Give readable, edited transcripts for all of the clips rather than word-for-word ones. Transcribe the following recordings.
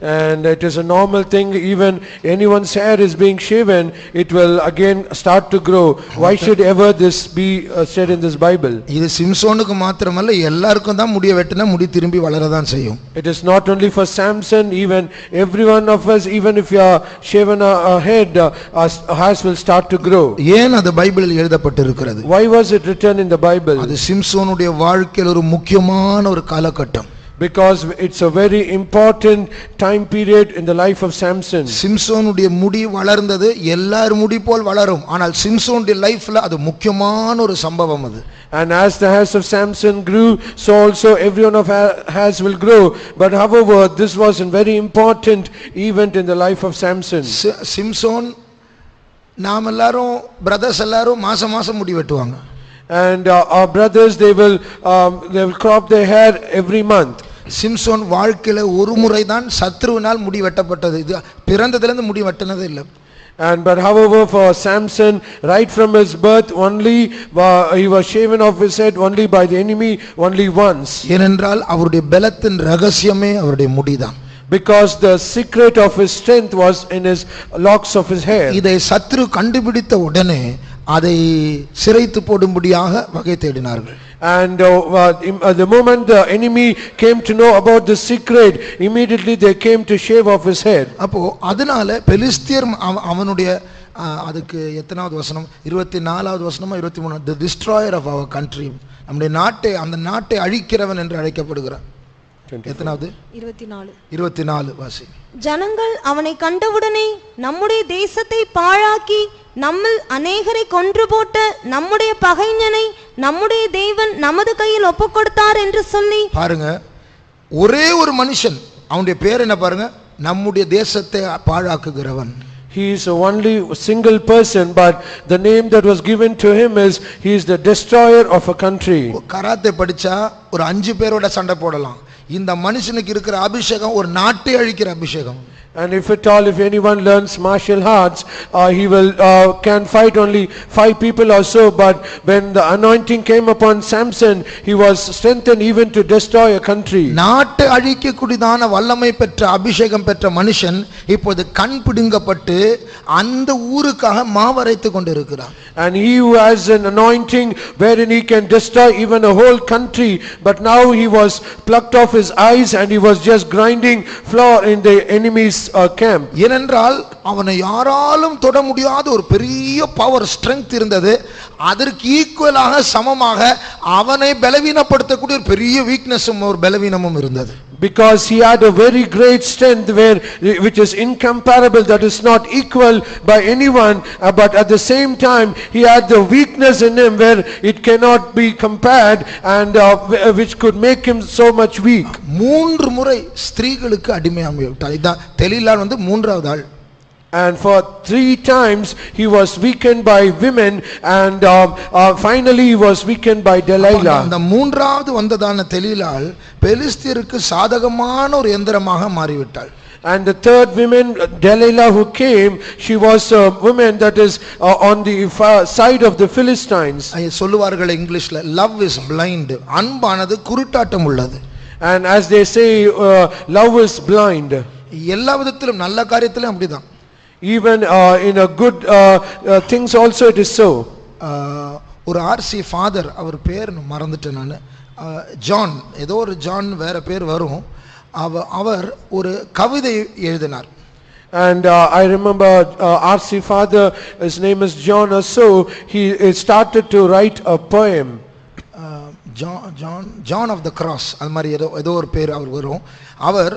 And it is a normal thing, even anyone's hair is being shaven, it will again start to grow. Why should ever this be said in this Bible? இது சிம்சோனுக்கு மாத்திரமல்ல, எல்லாருக்கும் தான் முடிய வெட்டினா முடி திரும்பி வளரதான் செய்யும். It is not only for Samson, even every one of us, even if you are shaven a head, our hairs will start to grow. ஏன் அது பைபிளில் எழுதப்பட்டிருக்கிறது? Why was it written in the Bible? அது சிம்சோனுடைய வாழ்க்கையில் ஒரு முக்கியமான ஒரு காலகட்டம். Because it's a very important time period in the life of Samson. சிம்சோனுடைய முடி வளர்ந்தது, எல்லார் முடி போல் வளரும், ஆனால் சிம்சோனுடைய லைஃப்ல அது முக்கியமான ஒரு சம்பவம் அது. And as the hairs of Samson grew, so also every one of our hairs will grow. But however, this was a very important event in the life of Samson. Samson, நாம் எல்லாரும் பிரதர்ஸ் எல்லாரும் மாசம் மாசம் முடி வெட்டுவாங்க. And our brothers, they will crop their hair every month. Samson வாழ்க்கையில ஒரு முறை தான் சத்ருவினால் முடி வெட்டப்பட்டது. இது பிறந்ததிலிருந்து முடி வெட்டினதே இல்லை. And but however, for Samson, right from his birth, only he was shaven off his head only by the enemy, only once. ஏனென்றால் அவருடைய பலத்தின் ரகசியமே அவருடைய முடிதான். Because the secret of his strength was in his locks of his hair. இதை சத்ரு கண்டுபிடித்த உடனே அதை சிரைத்து போடும்படியாக வகை தேடினார்கள். And the moment the enemy came to know about the secret, immediately they came to shave off his head. அப்போ அதனால பெலிஸ்தியர் அவனுடைய அதுக்கு எத்தனாவது வசனம், 24வது வசனமா 23, the destroyer of our country, நம்முடைய நாட்டை, அந்த நாட்டை அழிக்கிறவன் என்று அழைக்கப்படுகிறான். எத்தனாவது? 24 வாசி. ஜனங்கள் அவனை கண்டவுடனே நம்முடைய தேசத்தை பாழாக்கி நம்மில் அநேகரை கொன்று போட்ட நம்முடைய பகைஞனை நம்முடைய தேவன் நமது கையில் ஒப்புக் கொடுத்தார் என்று சொல்லி. பாருங்க, ஒரே ஒரு மனுஷன், அவனுடைய பேர் என்ன பாருங்க, நம்முடைய தேசத்தை பாழாக்குகிறவன். He is only a single person, but the name that was given to him is he is the destroyer of a country. Karate படிச்சா ஒரு 5 பேரோட சண்டை போடலாம். இந்த மனுஷனுக்கு இருக்கிற அபிஷேகம் ஒரு நாட்டை அழிக்கிற அபிஷேகம். And if at all, if anyone learns martial arts, he will can fight only 5 people or so. But when the anointing came upon Samson, he was strengthened even to destroy a country. நாட்டை அழிக்கக்கூடியதான வல்லமை பெற்ற அபிஷேகம் பெற்ற மனுஷன் இப்போது கண் பிடுங்கப்பட்டு அந்த ஊருக்காக மாவரைத்து கொண்டிருக்கிறார். And he who has an anointing wherein he can destroy even a whole country, but now he was plucked off his eyes and he was just grinding flour in the enemy's camp. ஏனென்றால் அவனை யாராலும் தொட முடியாத ஒரு பெரிய power, strength இருந்தது. அதற்கு ஈக்குவலாக சமமாக அவனை பலவீனப்படுத்தக்கூடிய ஒரு பெரிய வீக்னஸும் ஒரு பலவீனமும் இருந்தது. Because he had a very great strength which is incomparable, that is not equal by anyone, but at the same time he had the weakness in him where it cannot be compared, and which could make him so much weak. 3 முறை ஸ்திரீகளுக்கு அடிமையாகி விட்டார். இதான் தெலீலாள் வந்து 3வது ஆள். And for 3 times he was weakened by women, and finally he was weakened by Delilah. அந்த 3வது வந்ததான தெலீலாள் பெலிஸ்தியருக்கு சாதகமான ஒரு யந்திரமாக மாறிவிட்டாள். And the 3rd woman, Delilah, who came, she was a woman that is on the side of the Philistines. சொல்லுவார்கள் இங்கிலீஷ்ல, love is blind, அன்பானது குருட்டாட்டம் உள்ளது. And as they say, love is blind. எல்லா விதத்திலும் நல்ல காரியத்திலும் அப்படிதான். Even in a good things also it is so. ஒரு ஆர்சி ஃபாதர், அவர் பேர் மறந்துட்டேன் நான், ஜான், ஏதோ ஒரு ஜான், வேற பேர் வரும். அவர் ஒரு கவிதை எழுதினார். And I remember RC father, his name is John or so, he started to write a poem. John of the Cross, அது மாதிரி ஏதோ ஒரு பேர் அவர் வரும். அவர்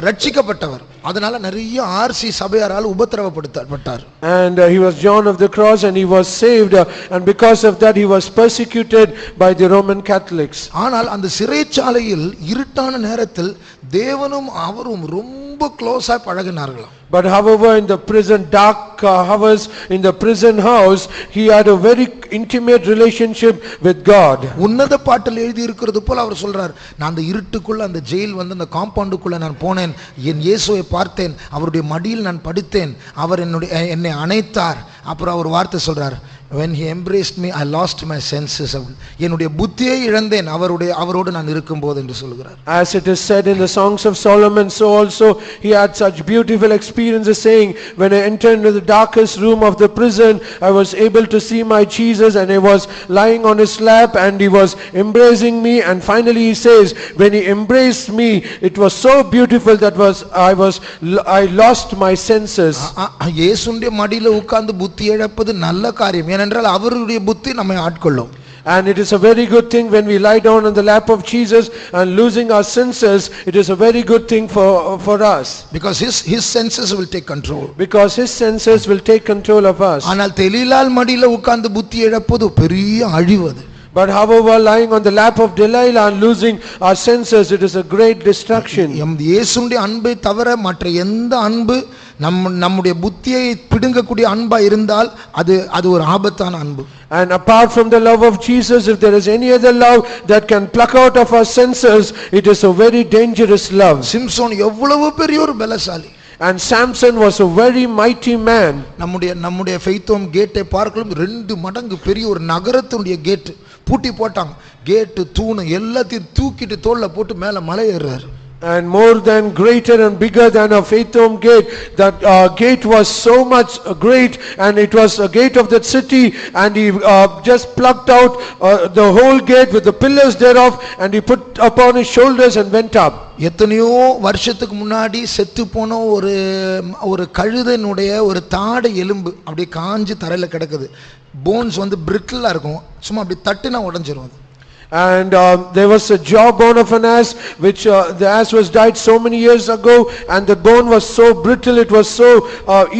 ரட்சிக்கப்பட்டவர், அதனால நிறைய RC சபையாரால் உபத்திரவப்படுத்தப்பட்டார். And he was John of the cross and he was saved, and because of that he was persecuted by the Roman Catholics. ஆனால் அந்த சிறைச்சாலையில் இருட்டான நேரத்தில் தேவனும் அவரும் ரொம்ப க்ளோஸா பழகினார்களாம். But however, in the prison, dark hours in the prison house, he had a very intimate relationship with God. உன்னத பாட்டில் எழுதி இருக்கிறது போல அவர் சொல்றார், நான் அந்த இருட்டுக்குள்ள, அந்த ஜெயில் வந்து அந்த காம்பவுண்டுக்குள்ள நான் போனேன், என் இயேசுவை பார்த்தேன், அவருடைய மடியில் நான் படுத்தேன், அவர் என்னை அணைத்தார். அப்புறம் அவர் வார்த்தை சொல்றார், when he embraced me I lost my senses. என்னுடைய புத்தியை இழந்தேன் அவரோடு நான் இருக்கும்போது என்று சொல்கிறார். As it is said in the Songs of Solomon, so also he had such beautiful experiences, saying, when I entered into the darkest room of the prison, I was able to see my Jesus, and I was lying on his lap and he was embracing me, and finally he says, when he embraced me, it was so beautiful that I lost my senses. இயேசுவின் மடியில உட்கார்ந்து புத்தி இழப்பது நல்ல காரியம், ஏனென்றால் அவருடைய புத்தி நம்மை ஆட்கொள்ளும். And it is a very good thing when we lie down on the lap of Jesus and losing our senses. It is a very good thing for us, because his senses will take control. Because his senses will take control of us. ஆனால் தெலீலாள் மடியில உட்கார்ந்து புத்தி இழப்பது பெரிய அழிவு. But however, lying on the lap of Delilah and losing our senses, it is a great destruction. இயேசுவின் அன்பை தவிர மற்ற எந்த அன்பு நம்முடைய புத்தியை பிடுங்கக்கூடிய அன்பா இருந்தால் அது ஒரு ஆபத்தான அன்பு. And apart from the love of Jesus, if there is any other love that can pluck out of our senses, it is a very dangerous love. Samson எவ்வளவு பெரிய ஒரு பலசாலி. And Samson was a very mighty man. நம்முடைய ஃபெய்த்தோம் கேட்டை பார்க்கலாம் 2 மடங்கு பெரிய ஒரு நகரத்துடைய கேட் பூட்டி போட்டாங்க. கேட் தூணு எல்லாத்தையும் தூக்கிட்டு தோள்ல போட்டு மேல மலை ஏறுறாரு. And more than greater and bigger than a Faith Home gate, that gate was so much great, and it was a gate of that city, and he just plucked out the whole gate with the pillars thereof, and he put upon his shoulders and went up. எத்தனையோ வருஷத்துக்கு முன்னாடி செத்து போன ஒரு கழுதையினுடைய ஒரு தாடை எலும்பு அப்படியே காஞ்சி தரையில கிடக்குது. போன்ஸ் வந்து பிரிட்டிலா இருக்கும், சும்மா அப்படி தட்டுனா உடைஞ்சிரும். And there was a jawbone of an ass, which the ass was died so many years ago, and the bone was so brittle, it was so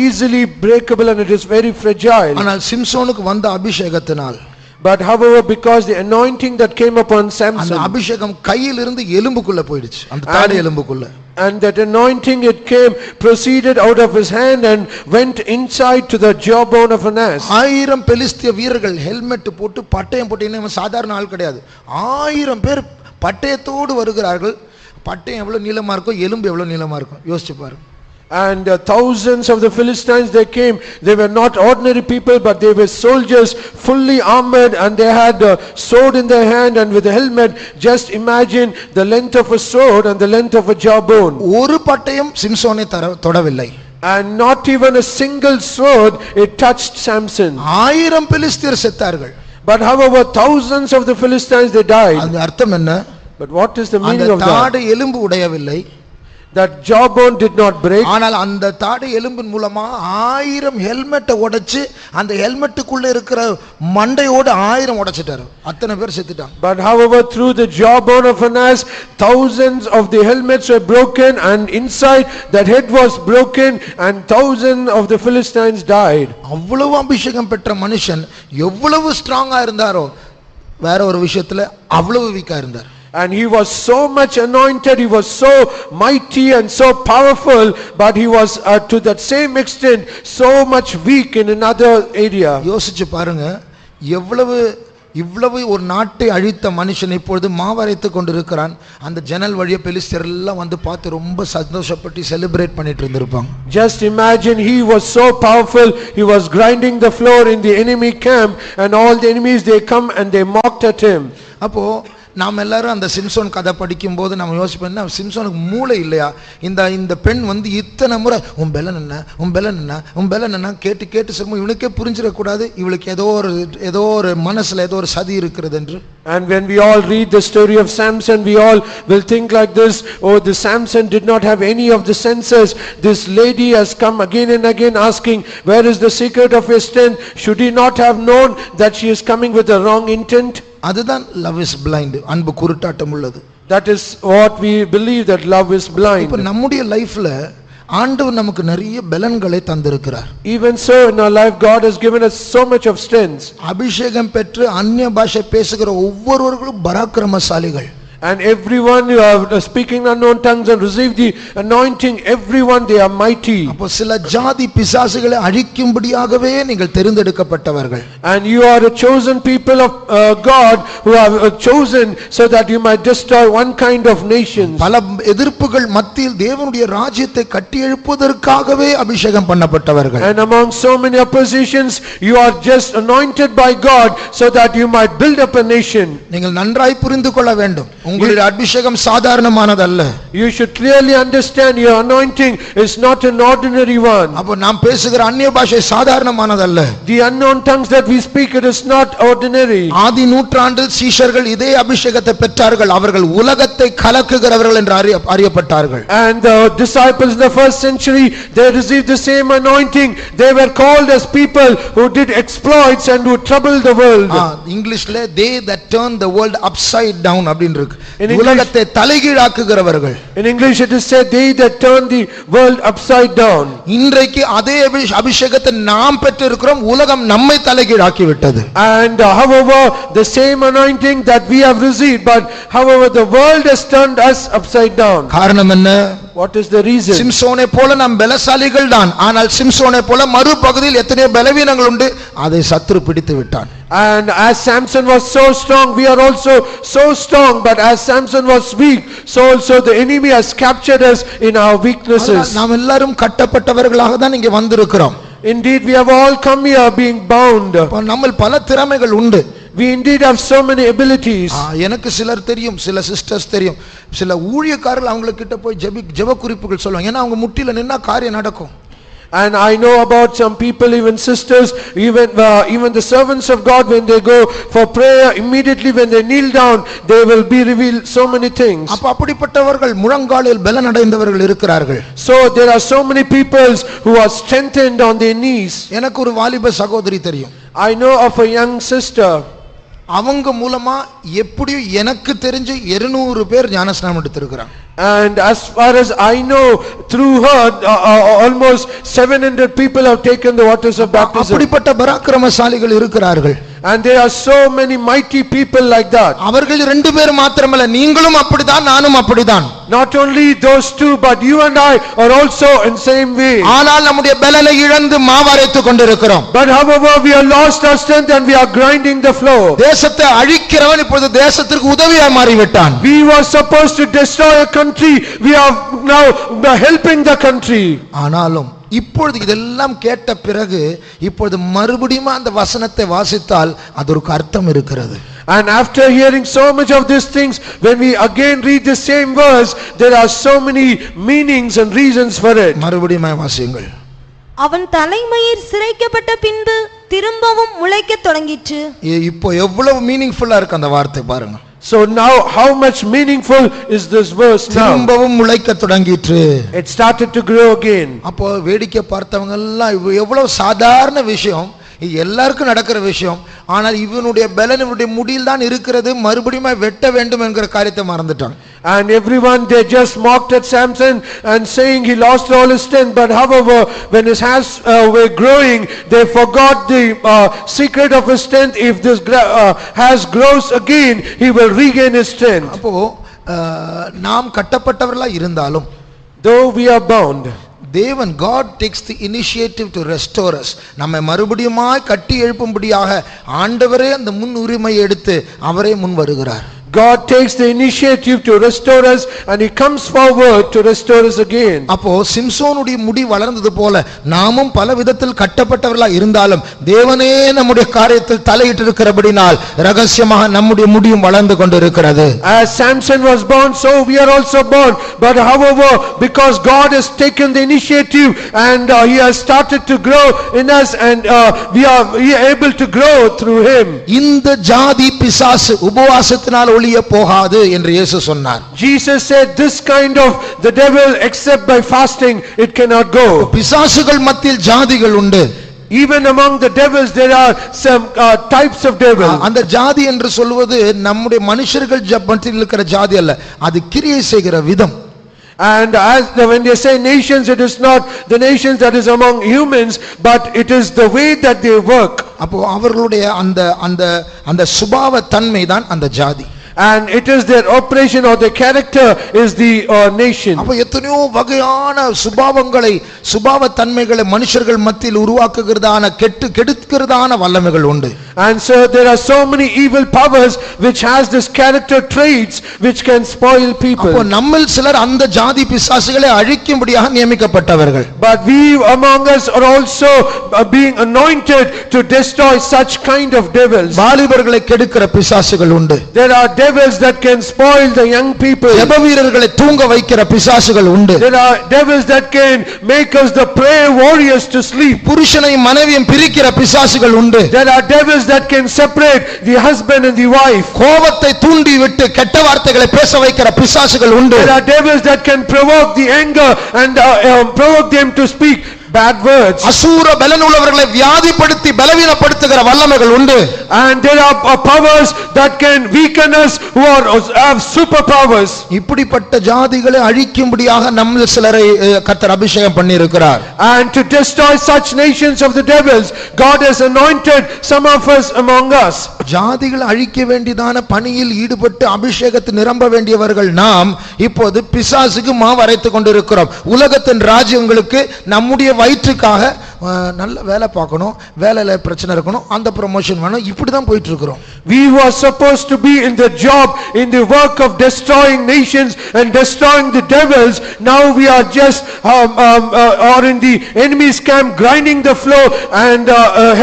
easily breakable, and it is very fragile. ஆனால் சிம்சோனுக்கு வந்த அபிஷேகத்தினால், but however, because the anointing that came upon Samson, அந்த அபிஷேகம் கையிலிருந்து எலும்புக்குள்ள போயிடுச்சு, அந்த தாடை எலும்புக்குள்ள. And that anointing, it came, proceeded out of his hand and went inside to the jawbone of an ass. 1000 பெலிஸ்திய வீரர்கள் helmet போட்டு பட்டயம் போட்டு, இன்னும் சாதாரண ஆள் கிடையாது, 1000 பேர் பட்டயத்தோடு வருகிறார்கள். பட்டயம் எவ்வளவு நீளமா இருக்கும், எலும்பு எவ்வளவு நீளமா இருக்கும், யோசிச்சு பாருங்க. And thousands of the Philistines, they came. They were not ordinary people, but they were soldiers, fully armored, and they had a sword in their hand and with a helmet. Just imagine the length of a sword and the length of a jawbone. ஒரு பட்டயம் சிம்சோனை தொடவில்லை. And not even a single sword it touched Samson. 1000 பெலிஸ்தியர் செத்தார்கள். But however, thousands of the Philistines, they died. அந்த அர்த்தம் என்ன? But what is the meaning of that? அந்த தாடை எலும்பு உடையவில்லை. That jawbone did not break. ஆனால் அந்த தாடை எலும்பின் மூலமா 1000 ஹெல்மெட்டை உடைச்சு அந்த ஹெல்மெட்டுக்குள்ள இருக்கிற மண்டையோடு 1000 உடைச்சிட்டாரு. அத்தனை பேர் செத்துட்டாங்க. But however, through the jawbone of an ass, thousands of the helmets were broken, and inside that head was broken, and thousands of the Philistines died. அவ்வளவு அபிஷேகம் பெற்ற மனுஷன் எவ்வளவு ஸ்ட்ராங்கா இருந்தாரோ, வேற ஒரு விஷயத்துல அவ்வளவு வீக்கா இருந்தார். And he was so much anointed, he was so mighty and so powerful, but he was to that same extent so much weak in another area. யோசிச்சு பாருங்க, இவ்வளவு ஒரு நாட்டை அழித்த மனுஷன் இப்பொழுது மாவரைத்து கொண்டிருக்கிறான். அந்த ஜன்னல் வழியா பெலிஸ்தர் எல்லாம் வந்து பார்த்து ரொம்ப சந்தோஷப்பட்டு செலிப்ரேட் பண்ணிட்டு இருந்திருப்பாங்க. Just imagine, he was so powerful, he was grinding the floor in the enemy camp, and all the enemies, they come and they mocked at him. அப்போ நாம் எல்லாரும் அந்த சிம்சோன் கதை படிக்கும் போது நம்ம யோசிப்போம், சிம்சோனுக்கு மூளை இல்லையா? இந்த பெண் வந்து இத்தனை முறை உன் பெலன் என்ன கேட்டு சொல்லும், இவனுக்கே புரிஞ்சிடக்கூடாது இவளுக்கு ஏதோ ஒரு மனசுல ஏதோ ஒரு சதி இருக்கிறது என்று. And when we all read the story of Samson, we all will think like this: oh, the Samson did not have any of the senses. This lady has come again and again asking, where is the secret of your strength? Should he not have known that she is coming with a wrong intent? அதுதான் love is blind, அன்பு குருட்டாட்டம் உள்ளது. That is what we believe, that love is blind. இப்ப நம்முடைய லைஃப்ல ஆண்டவர் நமக்கு நிறைய பலன்களை தந்திருக்கிறார். Even so, in our life, God has given us so much of strength. அபிஷேகம் பெற்று அந்நிய பாஷை பேசுகிற ஒவ்வொருவர்களும் பராக்கிரமசாலிகள். And everyone who are speaking unknown tongues and receive the anointing, everyone they are mighty. அப்போ சில ஜாதி பிசாசுகளை அழிக்கும்படியாகவே நீங்கள் தெரிந்தெடுக்கப்பட்டவர்கள். And you are a chosen people of God who are chosen so that you might destroy one kind of nations. பல எதிர்ப்புகள் மத்தியில் தேவனுடைய ராஜ்யத்தை கட்டியெழுப்புவதற்காகவே அபிஷேகம் பண்ணப்பட்டவர்கள். And among so many oppositions, you are just anointed by God so that you might build up a nation. நீங்கள் நன்றாய் புரிந்து கொள்ள வேண்டும். உங்களுடைய அபிஷேகம் சாதாரணமானதல்ல. You should clearly understand your anointing is not an ordinary one. அப்போ நாம் பேசுகிற அந்நிய பாஷை சாதாரணமானதல்ல. The unknown tongues that we speak, it is not ordinary. ஆதி நூற்றாண்டில் சீஷர்கள் இதே அபிஷேகத்தை பெற்றார்கள். அவர்கள் உலகத்தை கலக்குகிறவர்கள் என்று அறியப்பட்டார்கள். And the disciples in the first century, they received the same anointing. They were called as people who did exploits and who troubled the world. இங்கிலீஷ்ல they that turn the world upside down அப்படினு இருக்கு. உலகத்தை தலைகீழாக்குகிறவர்கள். In English it is said they that turn the world upside down. இன்றைக்கு அதே அபிஷேகத்தை நாம் பெற்றிருக்கிறோம். உலகம் நம்மை தலைகீழாக்கி விட்டது. And however the same anointing that we have received, but however the world has turned us upside down. காரணம் என்ன? What is the reason? சிம்சோனை போல நாம் பலசாலிகள் தான். ஆனால் சிம்சோனை போல மறுபகுதியில் எத்தனை பலவீனங்கள் உண்டு, அதை சத்துரு பிடித்து விட்டான். And as Samson was so strong, we are also so strong, but as Samson was weak, so also the enemy has captured us in our weaknesses. நாம் எல்லாரும் கட்டப்பட்டவர்களாக தான் இங்கே வந்திருக்கிறோம். Indeed we have all come here being bound. நம்ம பல திறமைகள் உண்டு. We indeed have so many abilities. எனக்கு சிலர் தெரியும், சில சிஸ்டர்ஸ் தெரியும், சில ஊழியக்காரர்கள் அவங்க கிட்ட போய் ஜெப குறிப்புகள் சொல்லுவாங்க. ஏன்னா அவங்க முட்டில நின்னா காரியம் நடக்கும். And I know about some people, even sisters, even the servants of God, when they go for prayer, immediately when they kneel down, they will be revealed so many things. அப்படிப்பட்டவர்கள் முழங்காலில் பலன் அடைந்தவர்கள் இருக்கிறார்கள். So there are so many people who are strengthened on their knees. எனக்கு ஒரு வாலிப சகோதரி தெரியும். I know of a young sister. அவங்க மூலமா எப்படியும் எனக்கு தெரிஞ்சு 200 பேர் ஞானஸ்நானம் எடுத்திருக்கிறாங்க. And as far as I know, through her almost 700 people have taken the waters of baptism. அப்படிப்பட்ட பராக்கிரமசாலிகள் இருக்கிறார்கள். And there are so many mighty people like that. அவர்கள் 2 பேர் மாத்திரமல்ல, நீங்களும் அப்படிதான், நானும் அப்படிதான். Not only those two, but you and I are also in same way. ஆனால் நம்முடைய பலனை இழந்து மாவரைத்துக் கொண்டிருக்கிறோம். But however we have lost our strength and we are grinding the floor. தேசத்தை அழிக்கிறவன் இப்பொழுது தேசத்திற்கு உதவியாய் மாறிவிட்டான். We were supposed to destroy a country, we are now helping the country. ஆனாலும் இப்பொழுது இதெல்லாம் கேட்ட பிறகு இப்பொழுது மறுபடியும் அந்த வசனத்தை வாசித்தால் அதற்கு அர்த்தம் இருக்கிறது. And after hearing so much of these things, when we again read the same verse, there are so many meanings and reasons for it. மறுபடியும் வாசியுங்கள். அவன் தலைமயிர் சிரைக்கப்பட்ட பின்பு திரும்பவும் முளைக்கத் தொடங்கிற்று. இப்போ எவ்வளவு மீனிங்ஃபுல்லா இருக்கு அந்த வார்த்தை பாருங்க. So now how much meaningful is this verse now? திரும்பவும் முளைக்கத் தொடங்கிற்று. It started to grow again. அப்போ வேடிக்கை பார்த்தவங்க எல்லாம் எவ்வளவு சாதாரண விஷயம், எல்லாருக்கும் நடக்கிற விஷயம், ஆனால் இவனுடைய பலன் இவனுடைய முடியில் தான் இருக்கிறது, மறுபடியும் வெட்ட வேண்டும் என்கிற காரியத்தை மறந்துட்டான். And everyone, they just mocked at Samson and saying he lost all his strength, but however when his hands were growing, they forgot the secret of his strength. If this has grows again, he will regain his strength. அப்போ நாம் கட்டப்பட்டவர்களா இருந்தாலும், though we are bound, தேவன் God takes the initiative to restore us. நம்மை மறுபடியுமாய் கட்டி எழுப்பும்படியாக ஆண்டவரே அந்த முன் உரிமையை எடுத்து அவரே முன் வருகிறார். God takes the initiative to restore us and he comes forward to restore us again. அப்போ சிம்சோனுடைய முடி வளர்ந்தது போல நாமும் பல விதத்தில் கட்டப்பட்டவர்களா இருந்தாலும் தேவனே நம்முடைய காரியத்தில் தலையிட்டு இருக்கிறபடினால் ரகசியமாக நம்முடைய முடியும் வளர்ந்து கொண்டிருக்கிறது. As Samson was born, so we are also born, but however because God has taken the initiative and he has started to grow in us and we are able to grow through him. இந்த ஜாதி பிசாசு உபவாசத்தினால் ஒளிய போகாது என்று இயேசு சொன்னார். Jesus said this kind of the devil except by fasting it cannot go. பிசாசுகள் மத்தியில் ஜாதிகள் உண்டு. Even among the devils there are some types of devils. அந்த ஜாதி என்று சொல்வது நம்முடைய மனுஷர்கள் மத்தியில் இருக்கிற ஜாதி அல்ல, அது கிரியை செய்கிற விதம். And as when they say nations, it is not the nations that is among humans, but it is the way that they work. அப்போ அவர்களுடைய அந்த அந்த அந்த சுபாவ தன்மை தான் அந்த ஜாதி. and it is their operation or their character is the nation. அப்ப எத்தனையோ வகையான சுபாவ தன்மைகளை மனுஷர்கள் மத்தியில் உருவாக்குகிறதான கெடுக்கிறதான வல்லமைகள் உண்டு. And so there are so many evil powers which has this character traits which can spoil people. அப்ப நம்மில் சிலர் அந்த ஜாதி பிசாசுகளை அழிக்கும்படியாக நியமிக்கப்பட்டவர்கள். But we among us are also being anointed to destroy such kind of devils. வாலிபர்களை கெடுக்கிற பிசாசுகள் உண்டு. There are devils that can spoil the young people. ஜெப வீரர்களை தூங்க வைக்கிற பிசாசுகள் உண்டு. There are devils that can make us the prayer warriors to sleep. புருஷனையும் மனைவியையும் பிரிக்கிற பிசாசுகள் உண்டு. There are devils that can separate the husband and the wife. கோபத்தை தூண்டி விட்டு கெட்ட வார்த்தைகளை பேச வைக்கிற பிசாசுகள் உண்டு. There are devils that can provoke the anger and provoke them to speak bad words. அசூர பலனுள்ளவர்களை வியாதிப்படுத்தி பலவீனப்படுத்துகிற வல்லமைகள் உண்டு. And there are powers that can weaken us who have superpowers. இப்படிப்பட்ட ஜாதிகளை அழிக்கும்படியாக நம்ம சிலரை கர்த்தர் அபிஷேகம் பண்ணி இருக்கிறார். And to destroy such nations of the devils, God has anointed some of us among us. ஜாதிகளை அழிக்க வேண்டியதான பணியில் ஈடுபட்டு அபிஷேகத்தை நிரம்ப வேண்டியவர்கள் நாம் இப்போது பிசாசுக்கு மாவரைத்துக் கொண்டிருக்கிறோம். உலகத்தின் ராஜ்யங்களுக்கு நம்முடைய வயிற்றுக்காக நல்ல வேலை பார்க்கணும், வேலையில பிரச்சனை இருக்கணும், அந்த ப்ரமோஷன் வேணும், இப்படிதான் போயிட்டு இருக்கிறோம். We were supposed to be in the job, in the work of destroying nations and destroying the devils. Now we are just or in the enemy's camp, grinding the floor and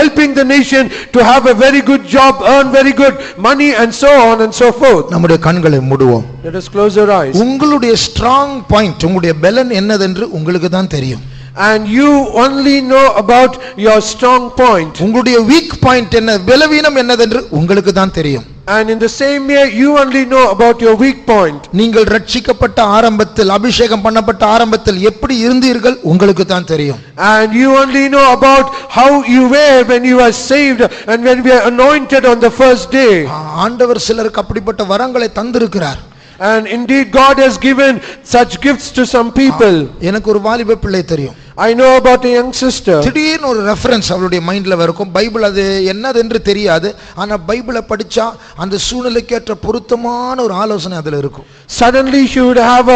helping the nation to have a very good job, earn very good money and so on and so forth. நம்முடைய கண்களை மூடுவோம். Let us close our eyes. உங்களுடைய strong point, உங்களுடைய பலன் என்னதென்று உங்களுக்கு தான் தெரியும். And you only know about your strong point. உங்களுடைய வீக் பாயிண்ட் என்ன, பலவீனம் என்னதென்று உங்களுக்கு தான் தெரியும். And in the same way you only know about your weak point. நீங்கள் ரட்சிக்கப்பட்ட ஆரம்பத்தில், அபிஷேகம் பண்ணப்பட்ட ஆரம்பத்தில் எப்படி இருந்தீர்கள் உங்களுக்கு தான் தெரியும். And you only know about how you were when you were saved and when we are anointed on the first day. ஆண்டவர் சிலருக்கு அப்படிப்பட்ட வரங்களை தந்திருக்கிறார். And indeed God has given such gifts to some people. எனக்கு ஒரு வாலிப பிள்ளை தெரியும். I know about a young sister. திடீர்னு ஒரு ரெஃபரன்ஸ் அவளுடைய மைண்ட்ல வரும். பைபிள் அது என்னதென்று தெரியாது, ஆனா பைபிளை படிச்சா அந்த சூழ்நிலைக்கேற்ற பொருத்தமான ஒரு ஆலோசனை அதுல இருக்கும். Suddenly she would have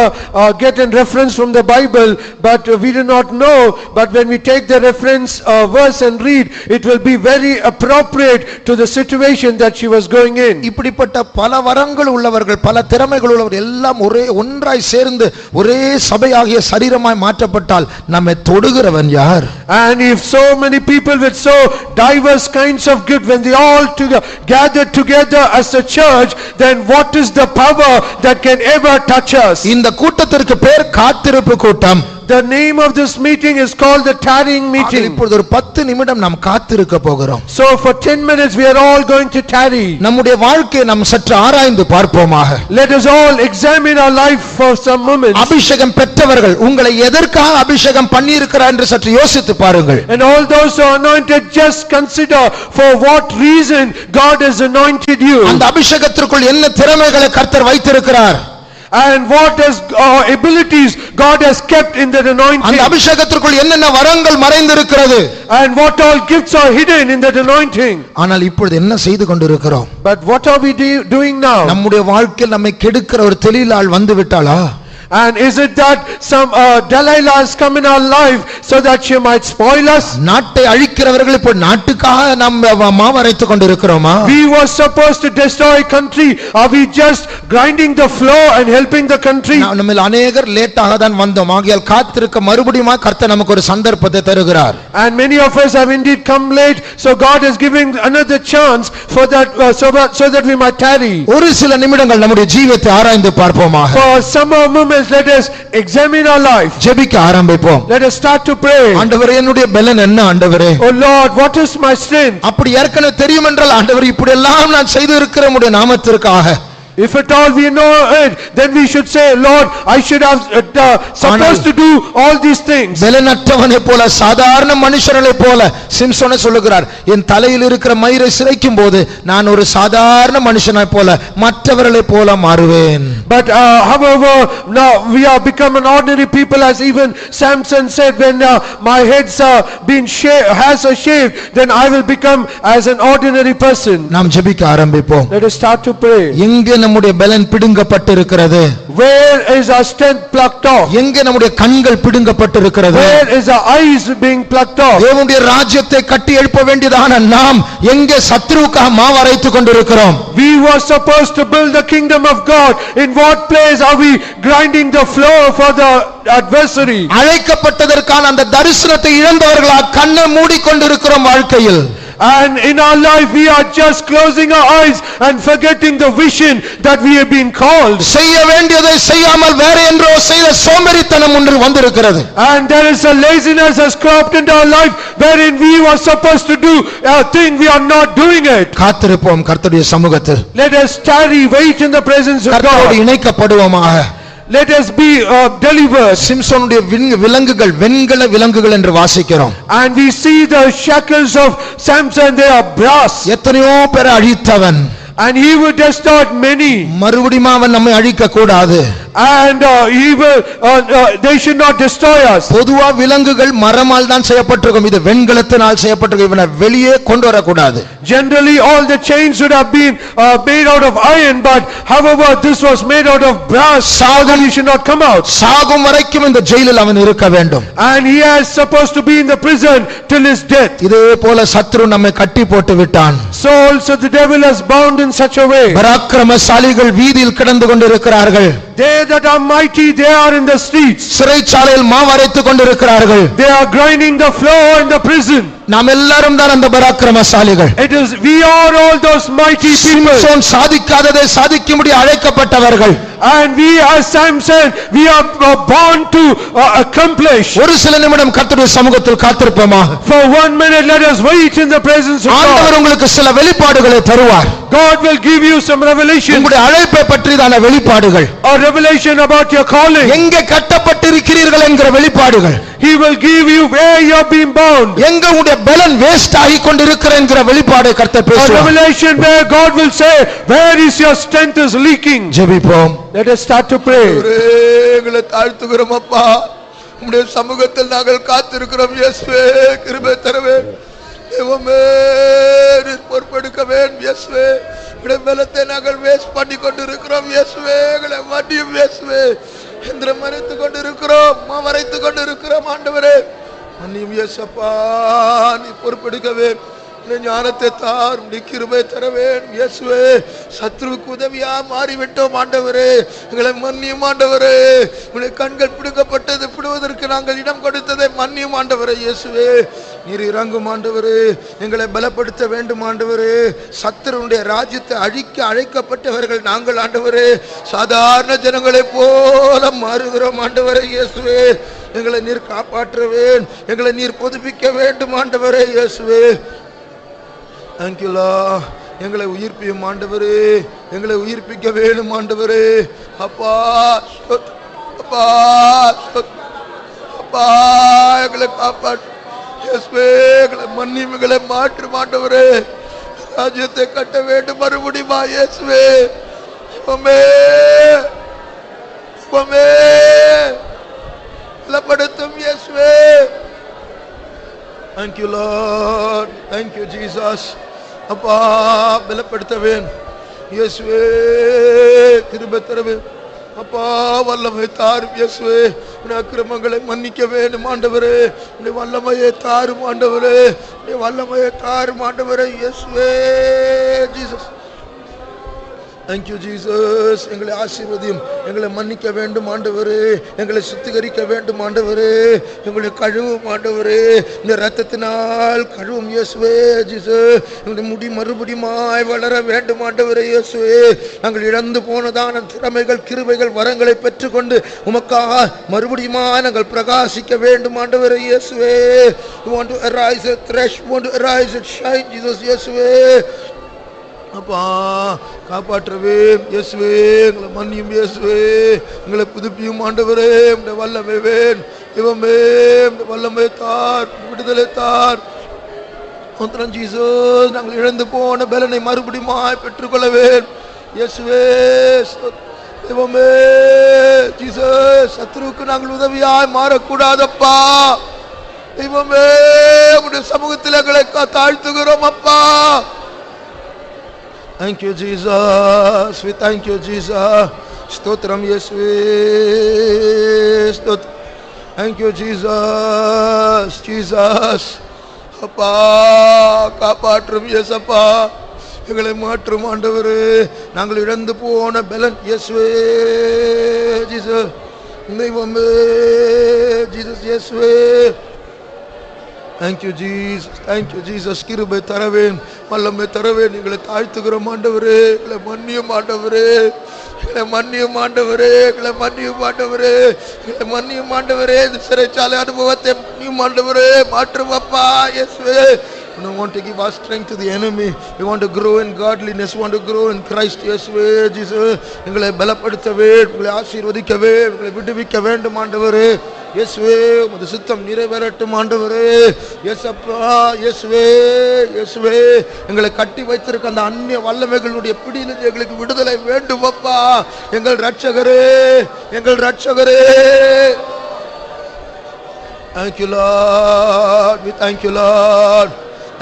get a reference from the Bible, but we do not know, but when we take the reference verse and read, it will be very appropriate to the situation that she was going in. இப்படிப்பட்ட பல வரங்கள் உள்ளவர்கள், பல திறமைகள் உள்ளவர்கள் எல்லாம் ஒன்றாய் சேர்ந்து ஒரே சபையாகிய சரீரமாய் மாற்றப்பட்டால் நம்மை தொடுகிறவன் யார்? And if so many people with so diverse kinds of good, when they all gather together as a church, then what is the power that can ever touch us? இந்த கூட்டத்திற்கு பேர் காத்திருப்பு கூட்டம். The name of this meeting is called the tarrying meeting. இப்பொழுது ஒரு 10 நிமிடம் நாம் காத்திருக்க போகிறோம். So for 10 minutes we are all going to tarry. நம்முடைய வாழ்க்கையை நாம் சற்று ஆராய்ந்து பார்ப்போமாக. Let us all examine our life for some moments. அபிஷேகம் பெற்றவர்கள் உங்களை எதற்காக அபிஷேகம் பண்ணி இருக்கிறார் என்று சற்று யோசித்து பாருங்கள். And all those who are anointed, just consider for what reason God has anointed you. அந்த அபிஷேகத்திற்குள் என்ன திறமைகளை கர்த்தர் வைத்திருக்கிறார்? And what is abilities God has kept in that anointing. அந்த அபிஷேகத்திற்குள் என்னென்ன வரங்கள் மறைந்திருக்கிறது? And what all gifts are hidden in that anointing. ஆனால் இப்பொழுது என்ன செய்து கொண்டிருக்கிறோம்? But what are we doing now? நம்முடைய வாழ்க்கையில் நம்மை கெடுக்கிற ஒரு தெளிலாள் வந்து விட்டாளா? And is it that some Delilah has come in our life so that she might spoil us? நாட்டை அழிக்கிறவர்கள் இப்போ நாட்டுக்காக நாம் மாவரைத்துக் கொண்டிருக்கிறோமா? We were supposed to destroy a country. Are we just grinding the floor and helping the country? நம்மில் अनेகர் லேட்டாக தான் வந்தோம். ஆகையால் காத்திருக்க மறுபடியும் கர்த்தர் நமக்கு ஒரு சந்தர்ப்பத்தை தருகிறார். And many of us have indeed come late, so God is giving another chance for that so that we might tarry. ஒரு சில நிமிடங்கள் நம்முடைய ஜீவியத்தை ஆராய்ந்து பார்ப்போமாக. For some moments let us examine our life. ஜெபிக்க ஆரம்பிப்போம். Let us start to pray. ஆண்டவரே, என்னுடைய பலன் என்ன ஆண்டவரே? Oh Lord, what is my strength? அப்படி ஏற்கனவே தெரியும் என்றால் ஆண்டவரே, இப்படி எல்லாம் நான் செய்து இருக்கிற உம்முடைய நாமத்திற்காக. If at all we know it, then we should say, Lord, I should have supposed to do all these things. பலனற்றவனை போல, சாதாரண மனுஷனை போல சிம்சோனை சொல்லுகிறார், என் தலையில் இருக்கிற மயிரை சிரைக்கும் போது நான் ஒரு சாதாரண மனுஷனை போல மற்றவர்களை போல மாறுவேன். But however, now we have become an ordinary people, as even Samson said, when my head's been has a shave, then I will become as an ordinary person. நாம் ஜெபிக்க ஆரம்பிப்போம். Let us start to pray. எங்கே நம்முடைய பலன் பிடுங்கப்பட்டிருக்கிறது? Where is our strength plucked off? எங்கே நம்முடைய கண்கள் பிடுங்கப்பட்டிருக்கிறது? Where is our eyes being plucked off? தேவனுடைய ராஜ்யத்தை கட்டி எழுப்ப வேண்டியதான நாம் எங்கே சத்துருவுக்காக மாவரைத்துக் கொண்டிருக்கிறோம்? We were supposed to build the kingdom of God. In what place are we grinding the floor for the adversary? அழைக்கப்பட்டதற்கான அந்த தரிசனத்தை இழந்தவர்களாக கண்ணை மூடிக்கொண்டிருக்கிறோம் வாழ்க்கையில். And in our life we are just closing our eyes and forgetting the vision that we have been called. செய்ய வேண்டியதை செய்யாமல் வேற என்றோ செய்த சோம்பேறித்தனம் ஒன்று வந்திருக்கிறது. And there is a laziness has cropped into our life wherein we were supposed to do a thing, we are not doing it. காத்திருப்போம் கர்த்தருடைய சமூகத்தில். Let us tarry, wait in the presence of கர்த்தரோடு God. இணைக்கப்படுவோமாக. Let us be delivered. சிம்சோனுடைய விலங்குகள் வெண்கல விலங்குகள் என்று வாசிக்கிறோம். And we see the shackles of Samson, they are brass. எத்தனையோ பேரை அழித்தவன். And he would destroy many. மறுபடியும் அவன் நம்மை அழிக்க கூடாது. And he will they should not destroy us. பொதுவா விலங்குகள் மரமால் தான் செய்யப்பட்டிருக்கும். இது வெண்கலத்தினால் செய்யப்பட்டிருக்கும். இவனை வெளியே கொண்டு வர கூடாது. Generally all the chains should have been made out of iron, but however this was made out of brass, so he should not come out. சாகும் வரைக்கும் இந்த ஜெயிலில் அவன் இருக்க வேண்டும். And he is supposed to be in the prison till his death. இதே போல சத்ரு நம்மை கட்டி போட்டு விட்டான். So also the devil has bound in such a way. பராக்கிரமசாலிகள் வீதியில் கிடந்து கொண்டிருக்கிறார்கள். They that are mighty, they are in the streets. சிறைச்சாலையில் மாவரைத்துக் கொண்டிருக்கிறார்கள். They are grinding the floor in the prison. நாம் எல்லாரும் தான் அந்த பராக்கிரமசாலிகள். It is we are all those mighty people. Samson சாதிக்காததை சாதிக்கும்படி அழைக்கப்பட்டவர்கள். And we as Samson, we are born to accomplish. ஒரு சில நிமிடம் கர்த்தருடைய சமூகத்தில் காத்திருப்போமாக. For 1 minute let us wait in the presence of God. ஆண்டவர் உங்களுக்கு சில வெளிப்பாடுகளை தருவார். God will give you some revelation. உங்களுடைய அழைப்பை பற்றியதான வெளிப்பாடுகள். A revelation about your calling. எங்கே கட்டப்பட்டிருக்கிறீர்கள் என்கிற வெளிப்பாடுகள். He will give you where you have been bound. எங்க உங்களுடைய பலன் வேஸ்ட் ஆகி கொண்டிருக்கிற என்கிற வெளிப்பாடை கர்த்தர் A பேசுவார். revelation where God will say, where is your strength is leaking. ஜெபிப்போம். Let us start to pray. எங்களை தாழ்த்துகிறோம் அப்பா. உம்முடைய சமூகத்தில் நாங்கள் காத்திருக்கிறோம். இயேசுவே கிருபை தரவே. தேவமே பொறுப்பெடுக்க வேண்டும். இயேசுவே உம்முடைய பலத்தை நாங்கள் வேஸ்ட் பண்ணி கொண்டிருக்கிறோம். இயேசுவே எங்களை மன்னியும். இயேசுவே என்று மறைத்துக் கொண்டிருக்கிறோம். மறைத்துக் கொண்டிருக்கிறோம். ஆண்டவரே மன்னியும். இயேசப்பா நீ பொறுப்பெடுக்கவே. ஞானத்தை தார். கிருபை தரவேன். இயேசுவே சத்ருவுக்கு உதவியா மாறிவிட்டோம். ஆண்டவரே எங்களை மன்னியும். ஆண்டவரே உங்களுடைய கண்கள் பிடுங்கப்பட்டது பிடுவதற்கு நாங்கள் இடம் கொடுத்ததை மன்னியும். ஆண்டவரே இயேசுவே நீர் இறங்கும். ஆண்டவரே எங்களை பலப்படுத்த வேண்டும். ஆண்டவரே சத்ருவுடைய ராஜ்யத்தை அழிக்க அழைக்கப்பட்டவர்கள் நாங்கள். ஆண்டவரே சாதாரண ஜனங்களை போல மாறுகிறோம். ஆண்டவரே இயேசுவே எங்களை நீர் காப்பாற்றவேன். எங்களை நீர் புதுப்பிக்க வேண்டும். ஆண்டவரே இயேசுவே Thank you Lord. எங்களை உயிர்ப்பியும் ஆண்டவரே. எங்களை உயிர்ப்பிக்க வேண்டும் ஆண்டவரே. அப்பா அப்பா அப்பா எங்களை காப்பாற்று. இயேசுவே எங்களை மன்னியும். எங்களை மாற்றும் ஆண்டவரே. ராஜ்யத்தை கட்ட வேண்டும் மறுபடியுமா இயேசுவே. உம்மே உம்மே பலப்படுத்தும் இயேசுவே. Thank you Lord. Thank you Jesus. அப்பா பலப்படுத்தவேன். இயேசுவே கிருபை தரவேன். அப்பா வல்லமை தாரும். இயேசுவே உடைய அக்கிரமங்களை மன்னிக்க வேண்டும் ஆண்டவரே. உடைய வல்லமையை தாரும் ஆண்டவரே. உடைய வல்லமையை தாரும் ஆண்டவரே. இயேசுவே ஜீசஸ். Thank you Jesus. எங்களை ஆசீர்வதியும். எங்களை மன்னிக்க வேண்டும் ஆண்டவரே. எங்களை சுத்திகரிக்க வேண்டும் ஆண்டவரே. எங்களை கழுவும் ஆண்டவரே. இந்த இரத்தத்தினால் கழுவும் இயேசுவே ஜீசஸ். எங்களுடைய முடி மறுபடியுமாய் வளர வேண்டும் ஆண்டவரே இயேசுவே. நாங்கள் இழந்து போனதான திறமைகள் கிருபைகள் வரங்களை பெற்றுக்கொண்டு உமக்காக மறுபடியுமாய் நாங்கள் பிரகாசிக்க வேண்டும் ஆண்டவரே இயேசுவே. We want to arise and thresh, want to arise and shine Jesus இயேசுவே. அப்பா காப்பாற்றவே இயேசுவே. எங்களை மன்னியும் இயேசுவே. எங்களை புதுப்பியும் ஆண்டவரே. உம்முடைய வல்லமை வேன். இவமே உம்முடைய வல்லமை தார். விடுதலை தார். மந்திரம் ஜீசஸ் நாங்கள் இழந்து போன பலனை மறுபடியும் பெற்றுக்கொள்ளவேன் இயேசுவே. இவமே ஜீசஸ் சத்ருவுக்கு நாங்கள் உதவியாய் மாறக்கூடாதப்பா. இவமே உம்முடைய சமூகத்தில் எங்களை தாழ்த்துகிறோம் அப்பா. Thank you, Jesus. We thank you, Jesus. Stotram Yeswe. Thank you, Jesus. Jesus. அப்பா காப்பாற்றும் இயேசப்பா, எங்களை மாற்றும் ஆண்டவரே. நாங்கள் இழந்து போன பலன் இயேசுவே. ஜீசஸ் தெய்வமே. ஜீசஸ் இயேசுவே. Thank you, Jesus. Thank you, Jesus. கிருபை தரவேன், வல்லமை தரவேன். எங்களை தாழ்த்துகிறோம் ஆண்டவரே. எங்களை மன்னியும் ஆண்டவரே. எங்களை மன்னியும் ஆண்டவரே. எங்களை மன்னியும் ஆண்டவரே. எங்களை மன்னியும் ஆண்டவரே. இந்த சிறைச்சாலை அனுபவத்தை மன்னியும் ஆண்டவரே. மாற்றும் அப்பா இயேசுவே. We don't want to give our strength to the enemy. We want to grow in godliness. We want to grow in Christ. இயேசுவே. Jesus எங்களை பலப்படுத்தவே, எங்களை ஆசீர்வதிக்கவே, எங்களை விடுவிக்க வேண்டும் ஆண்டவரே. இயேசுவே உமது சித்தம் நிறைவேறட்டும் ஆண்டவரே. இயேசப்பா இயேசுவே. இயேசுவே எங்களை கட்டி வைத்திருக்க அந்த அந்நிய வல்லமைகளுடைய பிடியிலிருந்து எங்களுக்கு விடுதலை வேண்டும் அப்பா. எங்கள் இரட்சகரே, எங்கள் இரட்சகரே. Thank you, Lord. We thank you, Lord.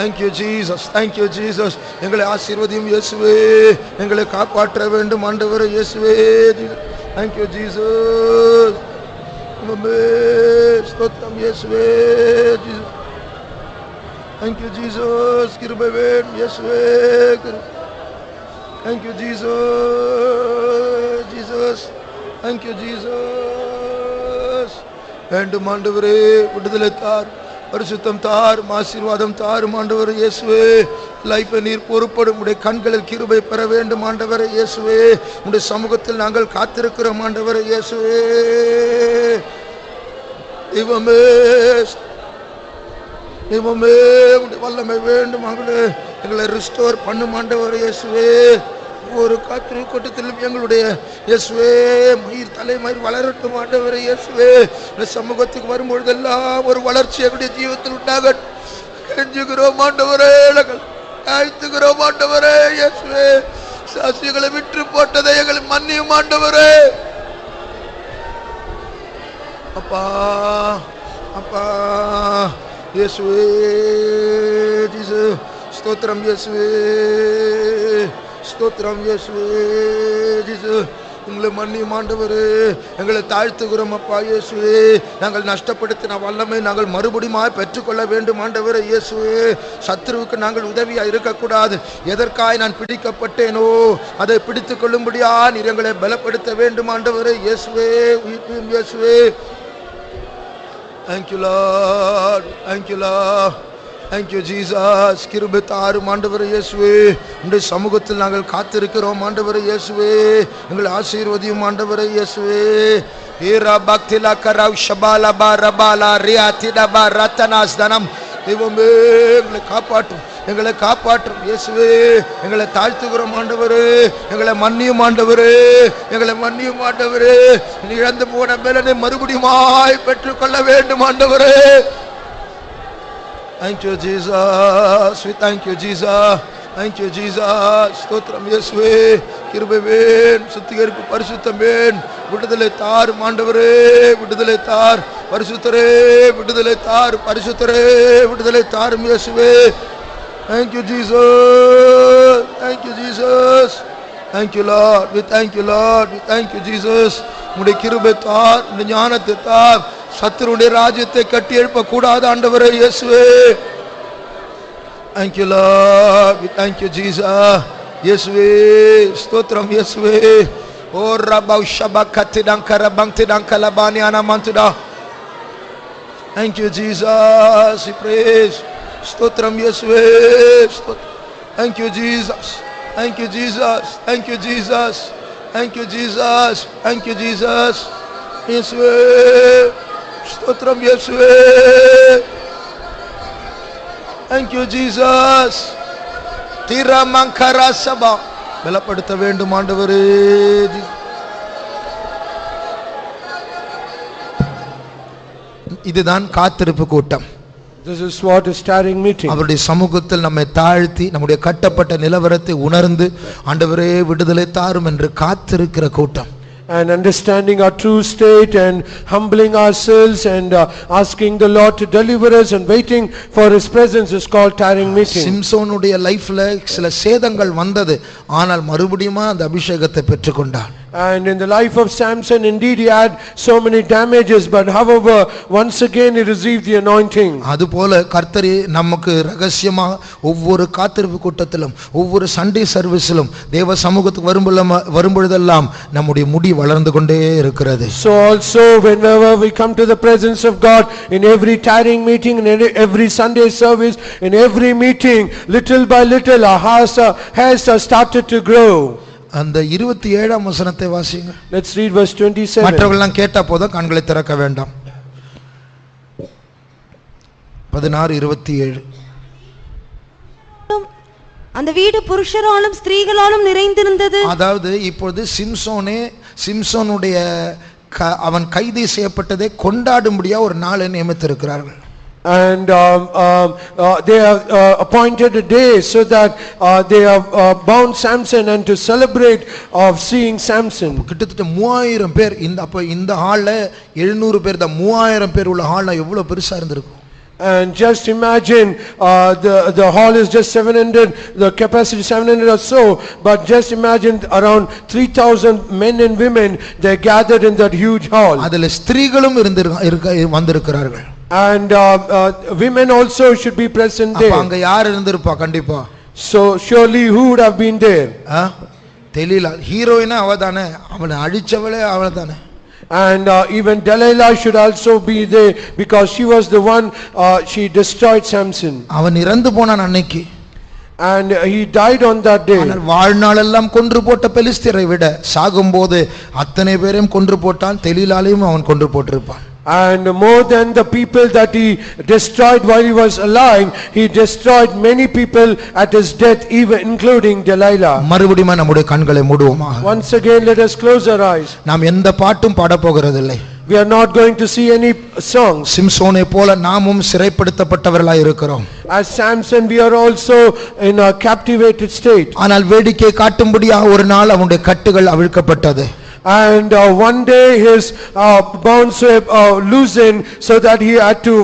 Thank you, Jesus. Thank you, Jesus. எங்களை ஆசீர்வதியும் இயேசுவே. எங்களை காப்பாற்ற வேண்டும் ஆண்டவரே இயேசுவே. Thank you, Jesus. ஸ்தோத்திரம் இயேசுவே. Thank you, Jesus. கிருபை வேணும் இயேசுவே. Thank you, Jesus. Jesus. Thank you, Jesus. வேண்டும் ஆண்டவரே, விடுதலை தார், பரிசுத்தம் தார், ஆசீர்வாதம் தார் ஆண்டவரே இயேசுவே. லைஃபை நீர் பொறுப்படும் உடைய கண்களில் கிருபை பெற வேண்டும் ஆண்டவரே இயேசுவே. உடைய சமூகத்தில் நாங்கள் காத்திருக்கிறோம் ஆண்டவரே இயேசுவே. தெய்வமே, தெய்வமே உடைய வல்லமை வேண்டும் ஆண்டவரே. எங்களை ரிஸ்டோர் பண்ணும் ஆண்டவரே இயேசுவே. ஒரு காற்று கூட்டத்திலும் எங்களுடைய இயேசுவே மயிர் தலைமயிர் வளரட்டும் ஆண்டவரே இயேசுவே. இந்த சமூகத்துக்கு வரும்பொழுதெல்லாம் ஒரு வளர்ச்சி எங்களுடைய ஜீவத்தில் உண்டாகட்டும். கெஞ்சுகிறோம் ஆண்டவரே, தாழ்த்துகிறோம் ஆண்டவரே இயேசுவே. சாட்சிகளை விற்று போட்டதை எங்களை மன்னியும் ஆண்டவரே. அப்பா அப்பா இயேசுவே. ஜீசஸ் ஸ்தோத்திரம் இயேசுவே. ஸ்தோத்திரம் இயேசுவே. ஜீசஸ் எங்களை மன்னியும் ஆண்டவரே. எங்களை தாழ்த்துகிறோம் அப்பா இயேசுவே. நாங்கள் நஷ்டப்படுத்தின வல்லமை நாங்கள் மறுபடியும் பெற்றுக்கொள்ள வேண்டும் ஆண்டவரே இயேசுவே. சத்துருவுக்கு நாங்கள் உதவியா இருக்கக்கூடாது. எதற்காய் நான் பிடிக்கப்பட்டேனோ அதை பிடித்துக் கொள்ளும்படியா நீர் எங்களை பலப்படுத்த வேண்டும் ஆண்டவரே இயேசுவே. இயேசுவே. Thank you, Lord. Thank you, Lord. Thank you, Jesus. கிருபை தாரும் ஆண்டவரே இயேசுவே. உம்முடைய சமூகத்தில் நாங்கள் காத்திருக்கிறோம் ஆண்டவரே இயேசுவே. எங்களை ஆசீர்வதியும் ஆண்டவரே இயேசுவே. ஏரா பக்திலா கரவ் ஷபாலா பரபாலா ரியாதிடா பரத்தனாஸ் தனம். தெய்வமே எங்களை காப்பாற்றும், எங்களை காப்பாற்றும் இயேசுவே. எங்களை தாழ்த்துகிறோம் ஆண்டவரே. எங்களை மன்னியும் ஆண்டவரே. எங்களை மன்னியும் ஆண்டவரே. இழந்து போன பலனை மறுபடியும் பெற்றுக்கொள்ள வேண்டும் ஆண்டவரே. Thank you, Jesus. We thank you, Jesus. Thank you, Jesus. ஸ்தோத்திரம் இயேசுவே. கிருபை வேணும், சுத்திகரிப்பு பரிசுத்தம் வேணும். விடுதலை தார் ஆண்டவரே. விடுதலை தார் பரிசுத்தரே. விடுதலை தார் பரிசுத்தரே. விடுதலை தாரும் இயேசுவே. Thank you, Jesus. Thank you, Jesus. Thank you, Lord. We thank you, Lord. We thank you, Jesus. உம்முடைய கிருபை தார், உம்முடைய ஞானத்தை தார். சத்துருடைய ராஜ்யத்தை கட்டி எழுப்ப கூடாது ஆண்டவரே இயேசுவே. Thank you, Lord. We thank you, Jesus. இயேசுவே ஸ்தோத்திரம் இயேசுவே. ஓ ரபா ஷபகத்தி டங்கர பங்கி டங்கலபானி அனமந்துடா. Thank you, Jesus. We praise. ஸ்தோத்திரம் இயேசுவே. Thank you, Jesus. Thank you, Jesus. Thank you, Jesus. Thank you, Jesus. Thank you, Jesus. இயேசுவே ஸ்தோத்திரம் இயேசுவே. Thank you, Jesus. திரமங்கர சபா பலப்படுத்த வேண்டும் ஆண்டவரே. இதுதான் காத்திருப்பு கூட்டம். This is what is tarrying meeting. அவருடைய சமூகத்தில் நம்மை தாழ்த்தி நம்முடைய கட்டப்பட்ட நிலவரத்தை உணர்ந்து ஆண்டவரே விடுதலை தாரும் என்று காத்திருக்கிற கூட்டம். and understanding our true state and humbling ourselves and asking the Lord to deliver us and waiting for his presence is called tiring meeting. சிம்சோனுடைய லைஃப்ல சில சேதங்கள் வந்தது, ஆனால் மறுபடியும் அந்த அபிஷேகத்தை பெற்றுக்கொண்டான். And in the life of Samson, indeed he had so many damages, but however once again he received the anointing. அதுபோல கர்த்தர் நமக்கு ரகசியமா ஒவ்வொரு காத்திருப்பு கூட்டத்திலும் ஒவ்வொரு சண்டே சர்வீஸிலும் தேவ சமூகத்துக்கு வரும்பொழுதெல்லாம் நம்முடைய முடி வளர்ந்து கொண்டே இருக்கிறது. So also whenever we come to the presence of God, in every tiring meeting, in every Sunday service, in every meeting, little by little our hairs are started to grow. அந்த 27ஆம் வசனத்தை வாசிங்க. Let's read verse 27. மற்றவர்கள்லாம் கேட்டா போதும், கண்களை திறக்க வேண்டாம். 16:27. அந்த வீடு புருஷராலும் ஸ்திரீகளாலும் நிறைந்திருந்தது. அதாவது இப்பொழுது சிம்சோனுடைய அவன் கைது செய்யப்பட்டதை கொண்டாடும்படியா ஒரு நாளை நியமித்திருக்கிறார்கள். And they have appointed a day so that they have bound Samson and to celebrate of seeing Samson. கிட்டத்தட்ட 3000 பேர் இந்த ஹால்ல 700 பேர் தான். 3000 பேர் உள்ள ஹால்ல எவ்வளவு பெருசா இருந்திருக்கும். And just imagine the hall is just 700, the capacity 700 or so, but just imagine around 3000 men and women they gathered in that huge hall. அதுல ஸ்திரீகளும் வந்திருக்கிறார்கள். And women also should be present there. அங்க யார் இருந்திருப்பா? கண்டிப்பா. So surely who would have been there? தெலிலா ஹீரோயினா அவதானே, அவனை அழிச்சவளே அவதானே. And even Delilah should also be there because she was the one she destroyed Samson. அவன் இறந்து போனான் அன்னைக்கு. And he died on that day. ஆனால் வாழ்நாளெல்லாம் கொன்று போட்ட பெலிஸ்தியரை விட சாகும்போது அத்தனை பேரையும் கொன்று போட்டான். தெலிலாலையும் அவன் கொன்று போட்டிருப்பான். And more than the people that he destroyed while he was alive, he destroyed many people at his death, even including Delilah. மறுபடியும் நம்முடைய கண்களை மூடுவோமா? Once again let us close our eyes. நாம் எந்த பாட்டும் பாட போகிறதில்லை. We are not going to see any songs. சிம்சோனை போல நாமும் சிறைப்படுத்தப்பட்டவர்களாய் இருக்கிறோம். As Samson we are also in a captivated state. ஆனால் வேடிக்கை காட்டும்படியாக ஒரு நாள் அவனுடைய கட்டுகள் அவிழ்க்கப்பட்டது. And one day his bonds were loosened so that he had to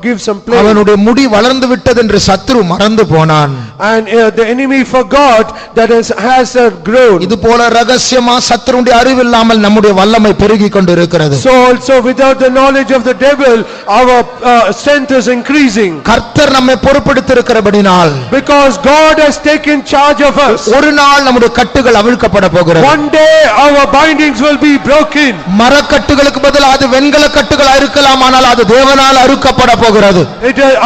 give some play. அவனுடைய முடி வளர்ந்து விட்டது என்று சத்துரு மறந்து போனான். And the enemy forgot that his hairs had grown. இது போல ரகசியமா சத்துருடைய அறிவில்லாமல் நம்முடைய வல்லமை பெருகிக் கொண்டிருக்கிறது. So also without the knowledge of the devil our strength is increasing. கர்த்தர் நம்மை பொறுப்பெடுத்திருக்கிறபடியால், because God has taken charge of us, ஒரு நாள் நம்முடைய கட்டுகள் அவிழ்க்கப்பட போகிறது. one day our bindings will be broken. மரக்கட்டுகளுக்கு பதிலாக அது வெண்கல கட்டுகளா இருக்கலாம், ஆனால் அது தேவனால் அறுக்கப்பட போகிறது.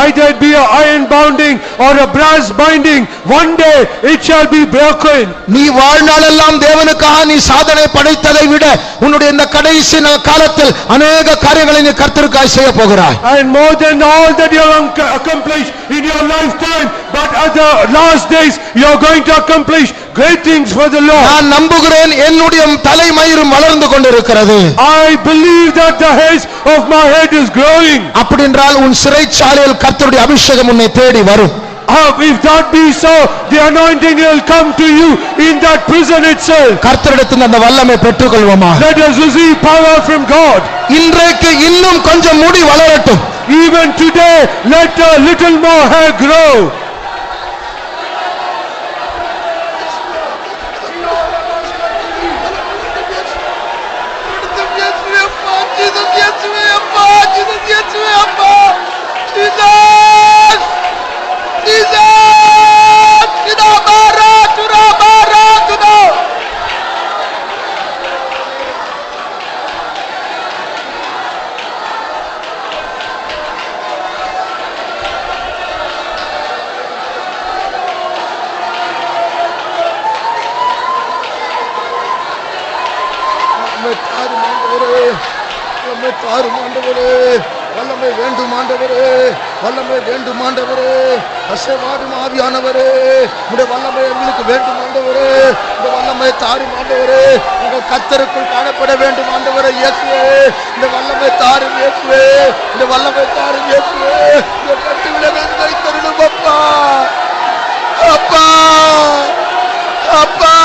Either it be a iron binding or a brass binding, one day it shall be broken. நீ வாழ்நாளெல்லாம் தேவனுக்காக நீ சாதனை படைத்ததை விட உன்னுடைய இந்த கடைசி காலத்தில் अनेक காரியங்களை நீ கர்த்தருக்காக செய்ய போகிறாய். And more than all that you have accomplished in your lifetime, but at the last days you are going to accomplish great things for the Lord. நான் நம்புகிறேன் என்னுடைய தலைமயிரும் வளர்ந்து கொண்டிருக்கிறது. I believe that the hairs of my head is growing. அப்படி என்றால் உன் சிறைச்சாலையில் கர்த்தருடைய அபிஷேகம் உன்னை தேடி வரும். If that be so, the anointing will come to you in that prison itself. கர்த்தரிடத்தில் அந்த வல்லமை பெற்றுக்கொள்வோமா? Let us receive power from God. இன்றைக்கு இன்னும் கொஞ்சம் முடி வளரட்டும். Even today let a little more hair grow. வல்லமை வேண்டும் ஆண்டவரே, வல்லமை வேண்டும் ஆண்டவரே, அசைவாடும் ஆவியானவரே, உம்முடைய வல்லமை எங்களுக்கு வேண்டும் ஆண்டவரே, இந்த வல்லமை தாரும் ஆண்டவரே, உங்கள் கர்த்தருக்குள் காணப்பட வேண்டும் ஆண்டவரே இயேசுவே, இந்த வல்லமை தாரும் இயேசுவே, இந்த வல்லமை தாரும் இயேசுவே, இந்த கட்டுகளை வைத்தருளும் அப்பா, அப்பா, அப்பா.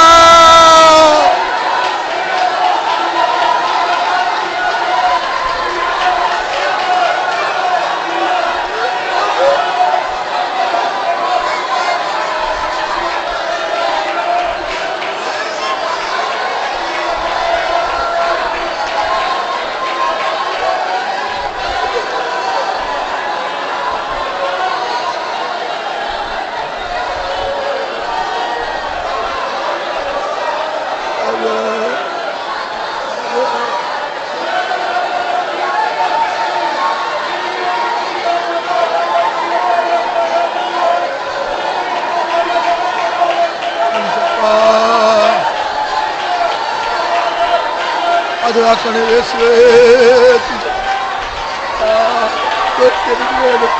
பாதுகாக்கணும் இயேசுவே.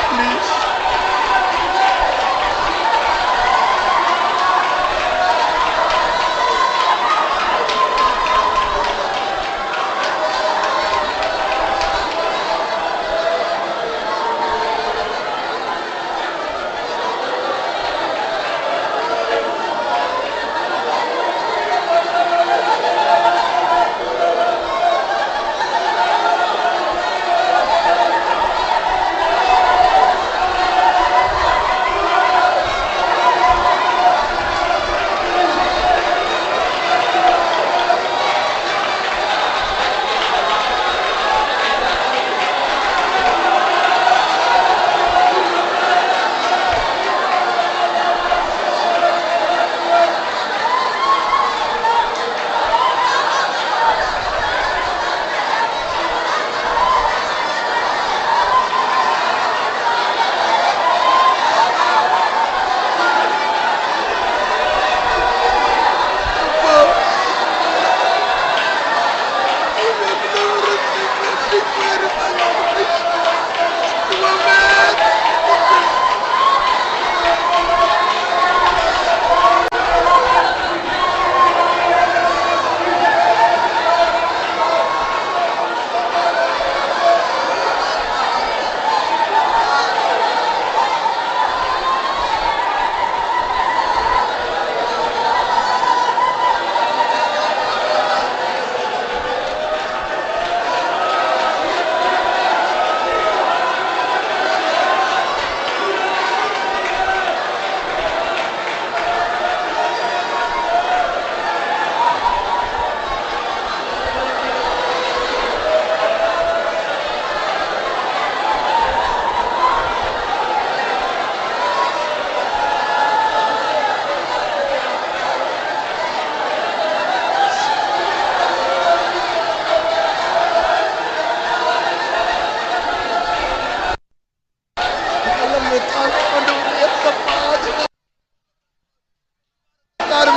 ப்ளீஸ்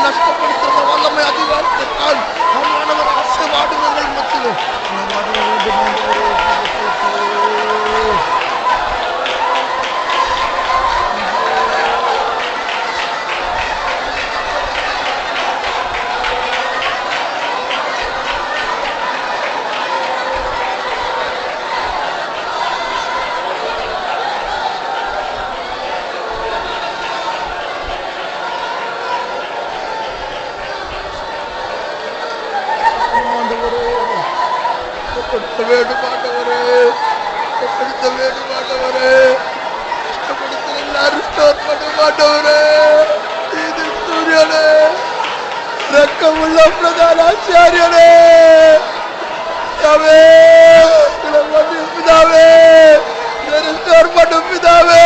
நஷ்டப்படுத்துகிற வல்லமை அதிகாரத்திற்கால் அம்மானவர் ஆசீர்வாதங்கள் மத்தியில் வேண்டுமாட்டவரே கஷ்டப்படுத்த வேண்டுமாட்டவரே கஷ்டப்படுத்த எல்லாரும் ஸ்டோர் பண்ண மாட்டவரே இது சூரியனே ரக்கமுள்ள பிரதான ஆச்சாரியனே பிதாவே பிதாவே ஸ்டோர் பண்ணும் பிதாவே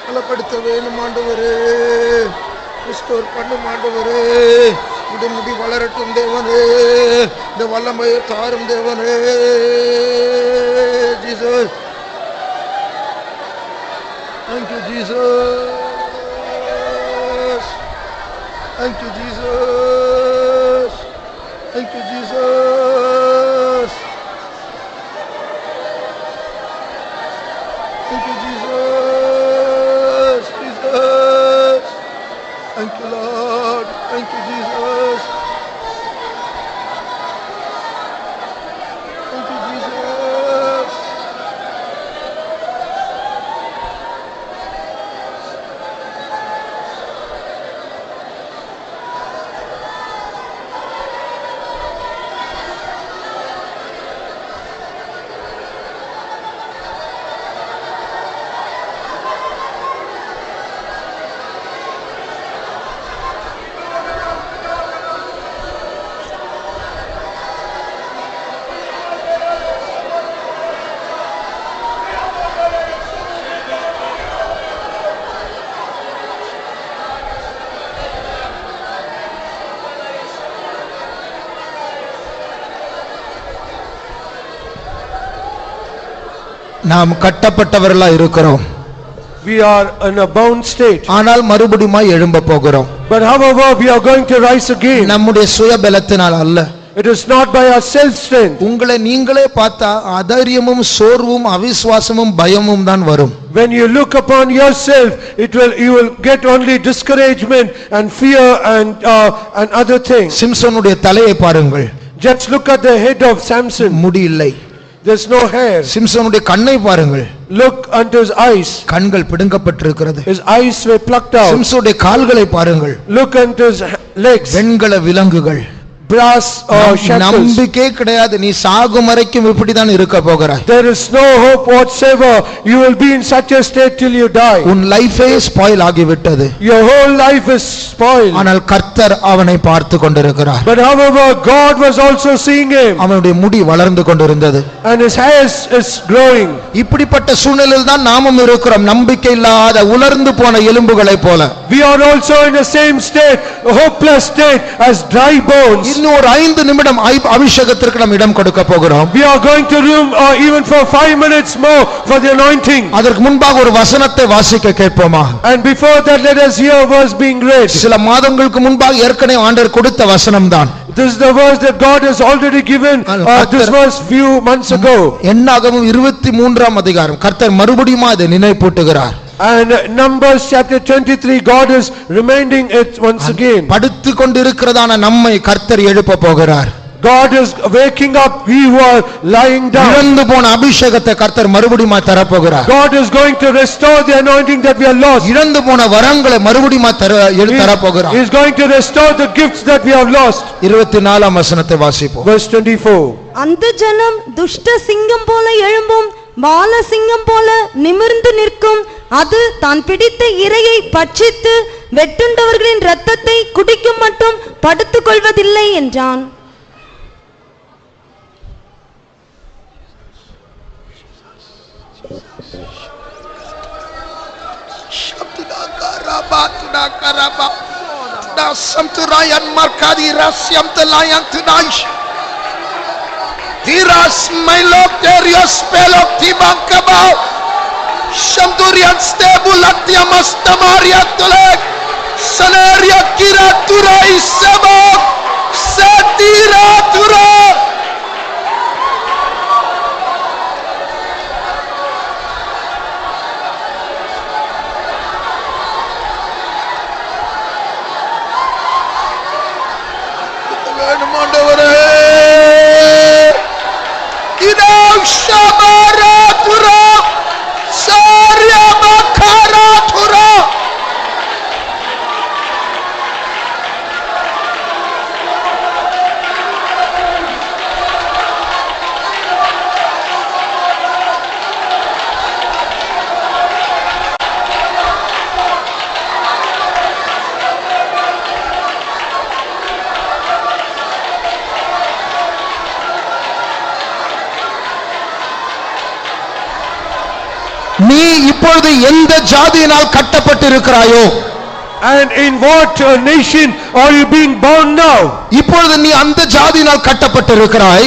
பலப்படுத்த வேணும் ஆண்டவரே, ரிஸ்டோர் பண்ணும் ஆண்டவரே, முடி வளரட்டும் தேவனே, இந்த வல்லமையை தாரும் தேவனே. Jesus, thank you Jesus, thank you Jesus, thank you Jesus, thank you Jesus, Jesus, thank you Lord, thank you Jesus, thank you Jesus. நாம் கட்டப்பட்டவர்களா இருக்கிறோம். We are in a bound state. ஆனால் மறுபடியும் எழும்ப போகிறோம். But however we are going to rise again. நம்முடைய சுய பலத்தினால் அல்ல. It is not by our self strength. உங்களை நீங்களே பார்த்தா அதைரியமும் சோர்வும் அவிசுவாசமும் பயமும் தான் வரும். When you look upon yourself, you will get only discouragement and fear and other things. சிம்சோனுடைய தலையை பாருங்கள். Just look at the head of Samson. முடி இல்லை. There's no hair. சிம்சோனுடைய கண்ணை பாருங்கள். Look unto his eyes. கண்கள் பிடுங்கப்பட்டிருக்கிறது. His eyes were plucked out. சிம்சோனுடைய கால்களை பாருங்கள். Look unto his legs. வெண்கல விலங்குகள். Brass shackles. நம்பிக்கை கிடையாது. நீ சாகும் வரைக்கும் இப்படிதான் இருக்க போகிறாய். There is no hope whatsoever. You will be in such a state till you die. உன் லைஃபே ஸ்பாயில் ஆகிவிட்டது. Your whole life is spoiled. ஆனால் கர்த்தர் அவனை பார்த்து கொண்டிருக்கிறார். But however God was also seeing him. அவனுடைய முடி வளர்ந்து கொண்டிருந்தது. And his hair is growing. இப்படிப்பட்ட சூழ்நிலையில் தான் நாமும் இருக்கிறோம். நம்பிக்கை இல்லாத உலர்ந்து போன எலும்புகளைப் போல. We are also in the same state, a hopeless state as dry bones. இன்னும் ஒரு 5 நிமிடம் அபிஷேகத்திற்கு நாம் இடம் கொடுக்க போகிறோம். We are going to room even for 5 minutes more for the anointing. அதற்கு முன்பாக ஒரு வசனத்தை வாசிக்க கேட்போமா? And before that let us hear a verse being read. சில மாதங்களுக்கு முன்பாக ஏற்கனவே ஆண்டவர் கொடுத்த வசனம் தான். This is the verse that God has already given. This was few months ago. என்னாகமம் 23ஆம் அதிகாரம் கர்த்தர் மறுபடியும் அதை நினைப்பூட்டுகிறார். And Numbers chapter 23, God is reminding it once again. படுத்து கொண்டிருக்கிறதான நம்மை கர்த்தர் எழுப்ப போகிறார். God is waking up we who are lying down. இழந்து போன அபிஷேகத்தை கர்த்தர் மறுபடியும் தர போகிறார். God is going to restore the anointing that we have lost. இழந்து போன வரங்களை மறுபடியும் தர போகிறார். He is going to restore the gifts that we have lost. 24ஆம் வசனத்தை வாசிப்போம். Verse 24. அந்த ஜனம் துஷ்ட சிங்கம் போல எழும்பும், பால சிங்கம் போல நிமிர்ந்து நிற்கும். அது தான் பிடித்த இரையை பட்சித்து வெட்டுண்டவர்களின் இரத்தத்தை குடிக்கும் மட்டும் படுத்துக் கொள்வதில்லை என்றான். Shamdurian stebulatia mastamaria tulek Sanaria kira turai sebok Satira tura Shabaratura. Sarya Makaratura. நீ இப்பொழுது எந்த ஜாதியினால் கட்டப்பட்டிருக்கிறாயோ, and in what nation are you being bound now? இப்பொழுது நீ அந்த ஜாதியினால் கட்டப்பட்டிருக்கிறாய்.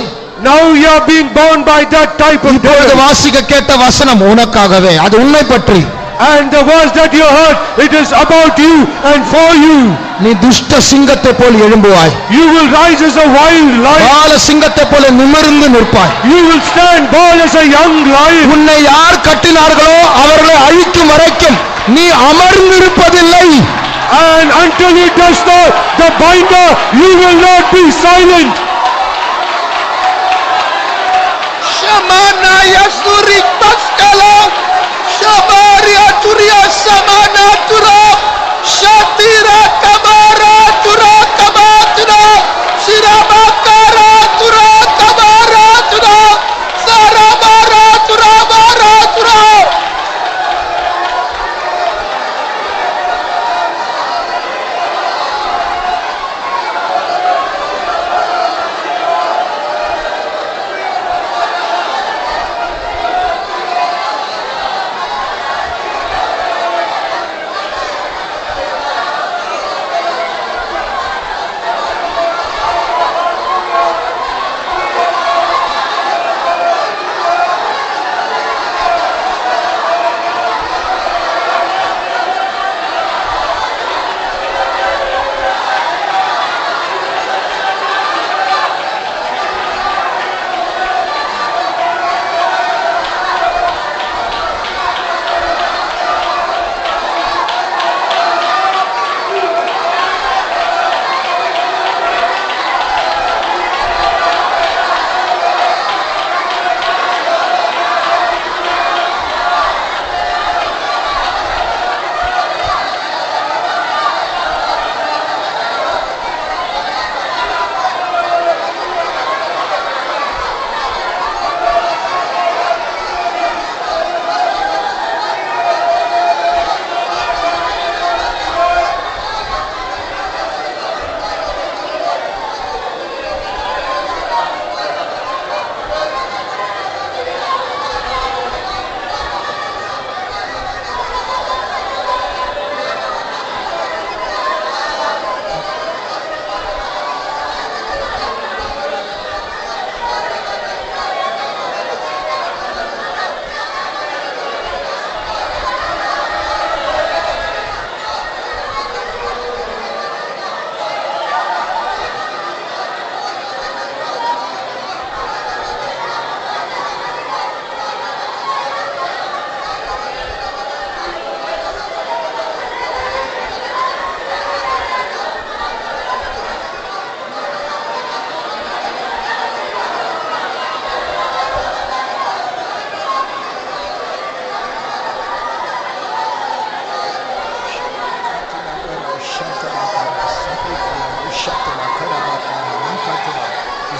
Now you are being bound by that type of இப்பொழுது devil. வாசிக்க கேட்ட வசனம் உனக்காகவே, அது உன்னை பற்றி. And the words that you heard, it is about you and for you. நீ துஷ்ட சிங்கத்தை போல் எழும்புவாய். You will rise as a wild lion. பால சிங்கத்தை போல நிமிர்ந்து நிற்பாய். You will stand bold as a young lion. உன்னை யார் கட்டினார்களோ அவர்களை அழிக்கும் வரைக்கும் நீ அமர்ந்திருப்பதில்லை. And until he does not the binder, you will not be silent. Shamana yasuri paskala. Shabaria turia samana tura. Shatira kabara tura kabatura. Sirabakara tura kabara tura. Sarabara tura bara tura.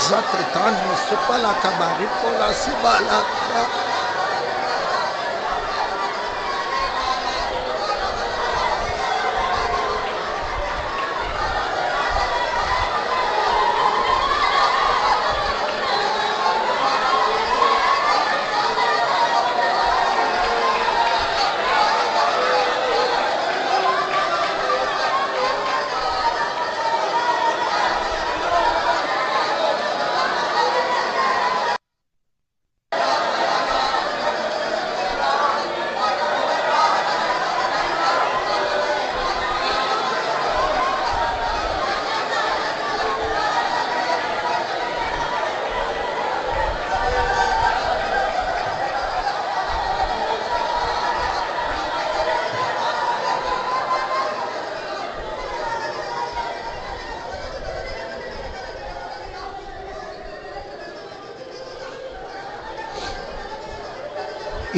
Zakritano supala kabaripola sibala.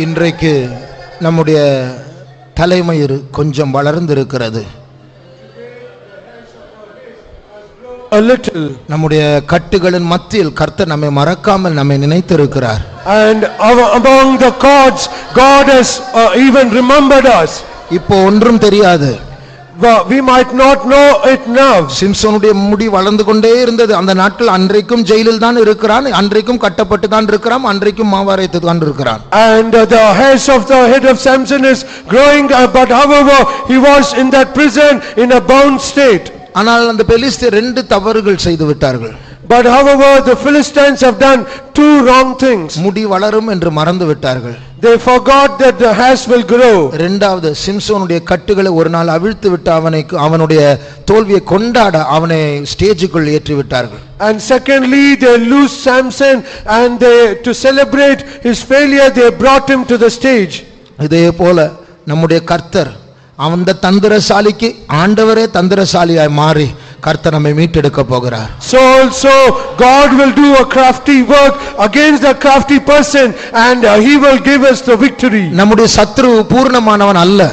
இன்றைக்கு நம்முடைய தலைமயிர் கொஞ்சம் வளர்ந்திருக்கிறது. A little. நம்முடைய கட்டுகளின் மத்தியில் கர்த்தர் நம்மை மறக்காமல் நம்மை நினைத்திருக்கிறார். And among the cords God has even remembered us. இப்போ ஒன்றும் தெரியாது. We might not know it now. சிம்சோனுடைய முடி வளர்ந்து கொண்டே இருந்தது. அந்த நாட்கள் அன்றைக்கும் ஜெயிலில் தான் இருக்கிறான், அன்றைக்கும் கட்டப்பட்டு தான் இருக்கிறான், அன்றைக்கும் மாவாரைத்து தான் இருக்கிறான். And the hairs of the head of Samson is growing, but however he was in that prison in a bound state. ஆனால் அந்த பெலிஸ்தர் 2 தவறுகள் செய்து விட்டார்கள். But however the Philistines have done 2 wrong things. முடி வளரும் என்று மறந்து விட்டார்கள். They forgot that the hairs will grow. இரண்டாவது, சிம்சோனுடைய கட்டுகளை ஒரு நாள் அவிழ்த்து விட்டு அவனுடைய தோல்வியை கொண்டாட அவனை ஸ்டேஜுக்குள் ஏற்றி விட்டார்கள். And secondly, they lose Samson, and to celebrate his failure they brought him to the stage. இதே போல நம்முடைய கர்த்தர் அந்த தந்திரசாலிக்கு ஆண்டவரே தந்திரசாலியாய் மாறி கர்த்தர் நம்மை மீட்டெடுக்க போகிறார். So also God will do a crafty work against the crafty person, and he will give us the victory. நம்முடைய சத்ரு பூர்ணமானவன் அல்ல.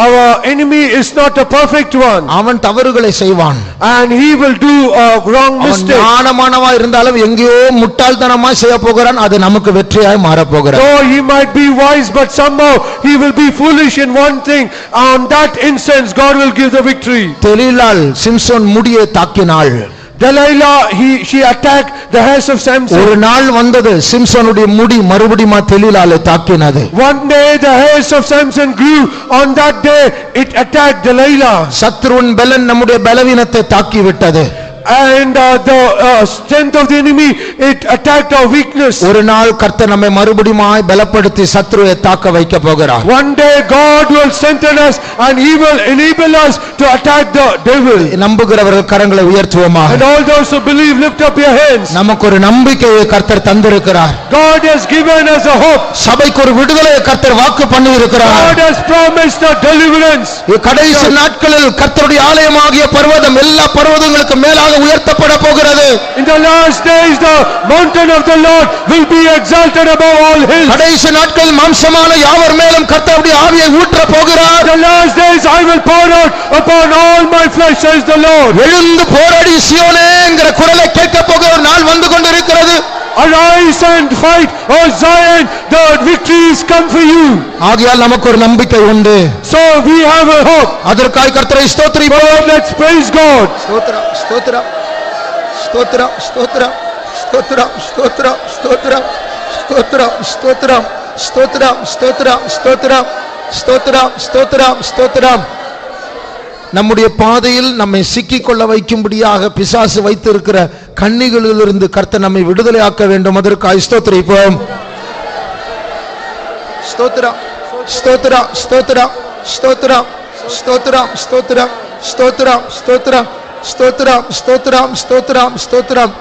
Our enemy is not a perfect one. அவன் தவறுகளை செய்வான். And he will do a wrong mistake. ஞானமானவா இருந்தாலும் எங்கேயோ முட்டாள்தனமா செய்ய போகிறான். அது நமக்கு வெற்றியாய் மாற போகிறது. So he might be wise, but somehow he will be foolish in one thing. On that instance God will give the victory. தெலீலாள் Samson முடியை தாக்கினாள். Delilah, she attacked the hairs of Samson. ஒரு நாள் வந்தது சிம்சோனுடைய முடி மறுபடியும் தெலீலாளை தாக்கினது. One day the hairs of Samson grew. On that day it attacked Delilah. சத்ருவின் பலன் நம்முடைய பலவீனத்தை தாக்கி விட்டது. And the strength of the enemy, it attacked our weakness. ஒரு நாள் கர்த்தர் நம்மை மறுபடியும் பலப்படுத்தி சத்ருவை தாக்க வைக்க போகிறார். One day God will strengthen us and he will enable us to attack the devil. நம்புகிறவர்கள் கரங்களை உயர்த்துவோமாக. And all those who believe, lift up your hands. நமக்கு ஒரு நம்பிக்கையை கர்த்தர் தந்திருக்கிறார். God has given us a hope. சபைக்கு ஒரு விடுதலையை கர்த்தர் வாக்கு பண்ணி இருக்கிறார். God has promised a deliverance. கடைசி நாட்களில் கர்த்தருடைய ஆலயமாகிய பர்வதம் எல்லா பர்வதங்களுக்கு மேலாக உயர்த்தப்பட போகிறது. In the last days the mountain of the Lord will be exalted above all hills. கடைசி நாட்களில் மாம்சமான யாவர் மேலும் கர்த்தருடைய ஆவியை ஊற்ற போகிறார். The last days I will pour out upon all my flesh, says the Lord. எழுந்து போராடி சீயோனே என்கிற குரலை கேட்க போகிற ஒரு நாள் வந்து கொண்டிருக்கிறது. Arise and fight, O Zion, the victory is come for you. ஆகையால் நமக்கு ஒரு நம்பிக்கை உண்டு. So we have a hope. அதற்காய் கர்த்தரை ஸ்தோத்திரிப்போம். Let's praise God. ஸ்தோத்திரம் ஸ்தோத்திரம் ஸ்தோத்திரம் ஸ்தோத்திரம் ஸ்தோத்திரம் ஸ்தோத்திரம் ஸ்தோத்திரம் ஸ்தோத்திரம் ஸ்தோத்திரம் ஸ்தோத்திரம் ஸ்தோத்திரம் ஸ்தோத்திரம் ஸ்தோத்திரம் ஸ்தோத்திரம் ஸ்தோத்திரம். நம்முடைய பாதையில் நம்மை சிக்கிக் கொள்ள வைக்கும்படியாக பிசாசு வைத்திருக்கிற கண்ணிகளிலிருந்து கர்த்தர் நம்மை விடுதலையாக்க வேண்டும். அதற்காக ஸ்தோத்திரிப்போம். ஸ்தோத்திரம் ஸ்தோத்திரம் ஸ்தோத்திரம் ஸ்தோத்திரம் ஸ்தோத்திரம் ஸ்தோத்திரம் ஸ்தோத்திரம் ஸ்தோத்திரம் ஸ்தோத்திரம் ஸ்தோத்திரம் ஸ்தோத்திரம் ஸ்தோத்திரம்.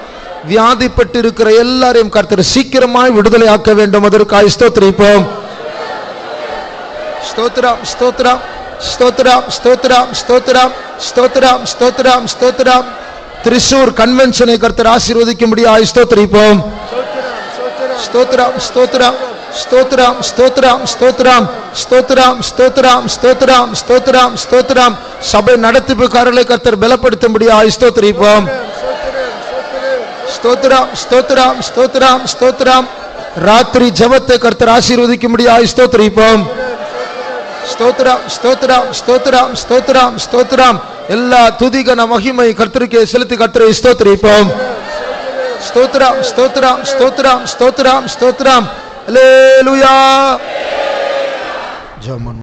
வியாதிப்பட்டிருக்கிற எல்லாரையும் கர்த்தர் சீக்கிரமாய் விடுதலையாக்க வேண்டும். அதற்காக ஸ்தோத்திரிப்போம். ஸ்தோத்திரம் ஸ்தோத்திரம் ஸ்தோத்திரம் ஸ்தோத்திரம் ஸ்தோத்திரம் ஸ்தோத்திரம் ஸ்தோத்திரம் ஸ்தோத்திரம். திரிசூர் கன்வென்ஷனை கர்த்தர் ஆசீர்வதிக்கும்படியாய் ஸ்தோத்திரிப்போம். ஸ்தோத்திரம் ஸ்தோத்திரம் ஸ்தோத்திரம் ஸ்தோத்திரம் ஸ்தோத்திரம் ஸ்தோத்திரம் ஸ்தோத்திரம் ஸ்தோத்திரம் ஸ்தோத்திரம் ஸ்தோத்திரம். சபை நடத்திப்புக்காரர்களை கர்த்தர் பலப்படுத்தும்படியாய் ஸ்தோத்திரிப்போம். ஸ்தோத்திரம் ஸ்தோத்திரம் ஸ்தோத்திரம் ஸ்தோத்திரம். ராத்திரி ஜெபத்தை கர்த்தர் ஆசீர்வதிக்கும்படியாய் ஸ்தோத்திரிப்போம். ஸ்தோத்திரம் ஸ்தோத்திரம் ஸ்தோத்திரம் ஸ்தோத்திரம் ஸ்தோத்திரம். எல்லா துதிகன மகிமை கர்த்தருக்கே செலுத்தி கர்த்தரை ஸ்தோத்திரிப்போம். ஸ்தோத்திரம் ஸ்தோத்திரம் ஸ்தோத்திரம் ஸ்தோத்திரம் ஸ்தோத்திரம். அல்லேலூயா. ஜெபம்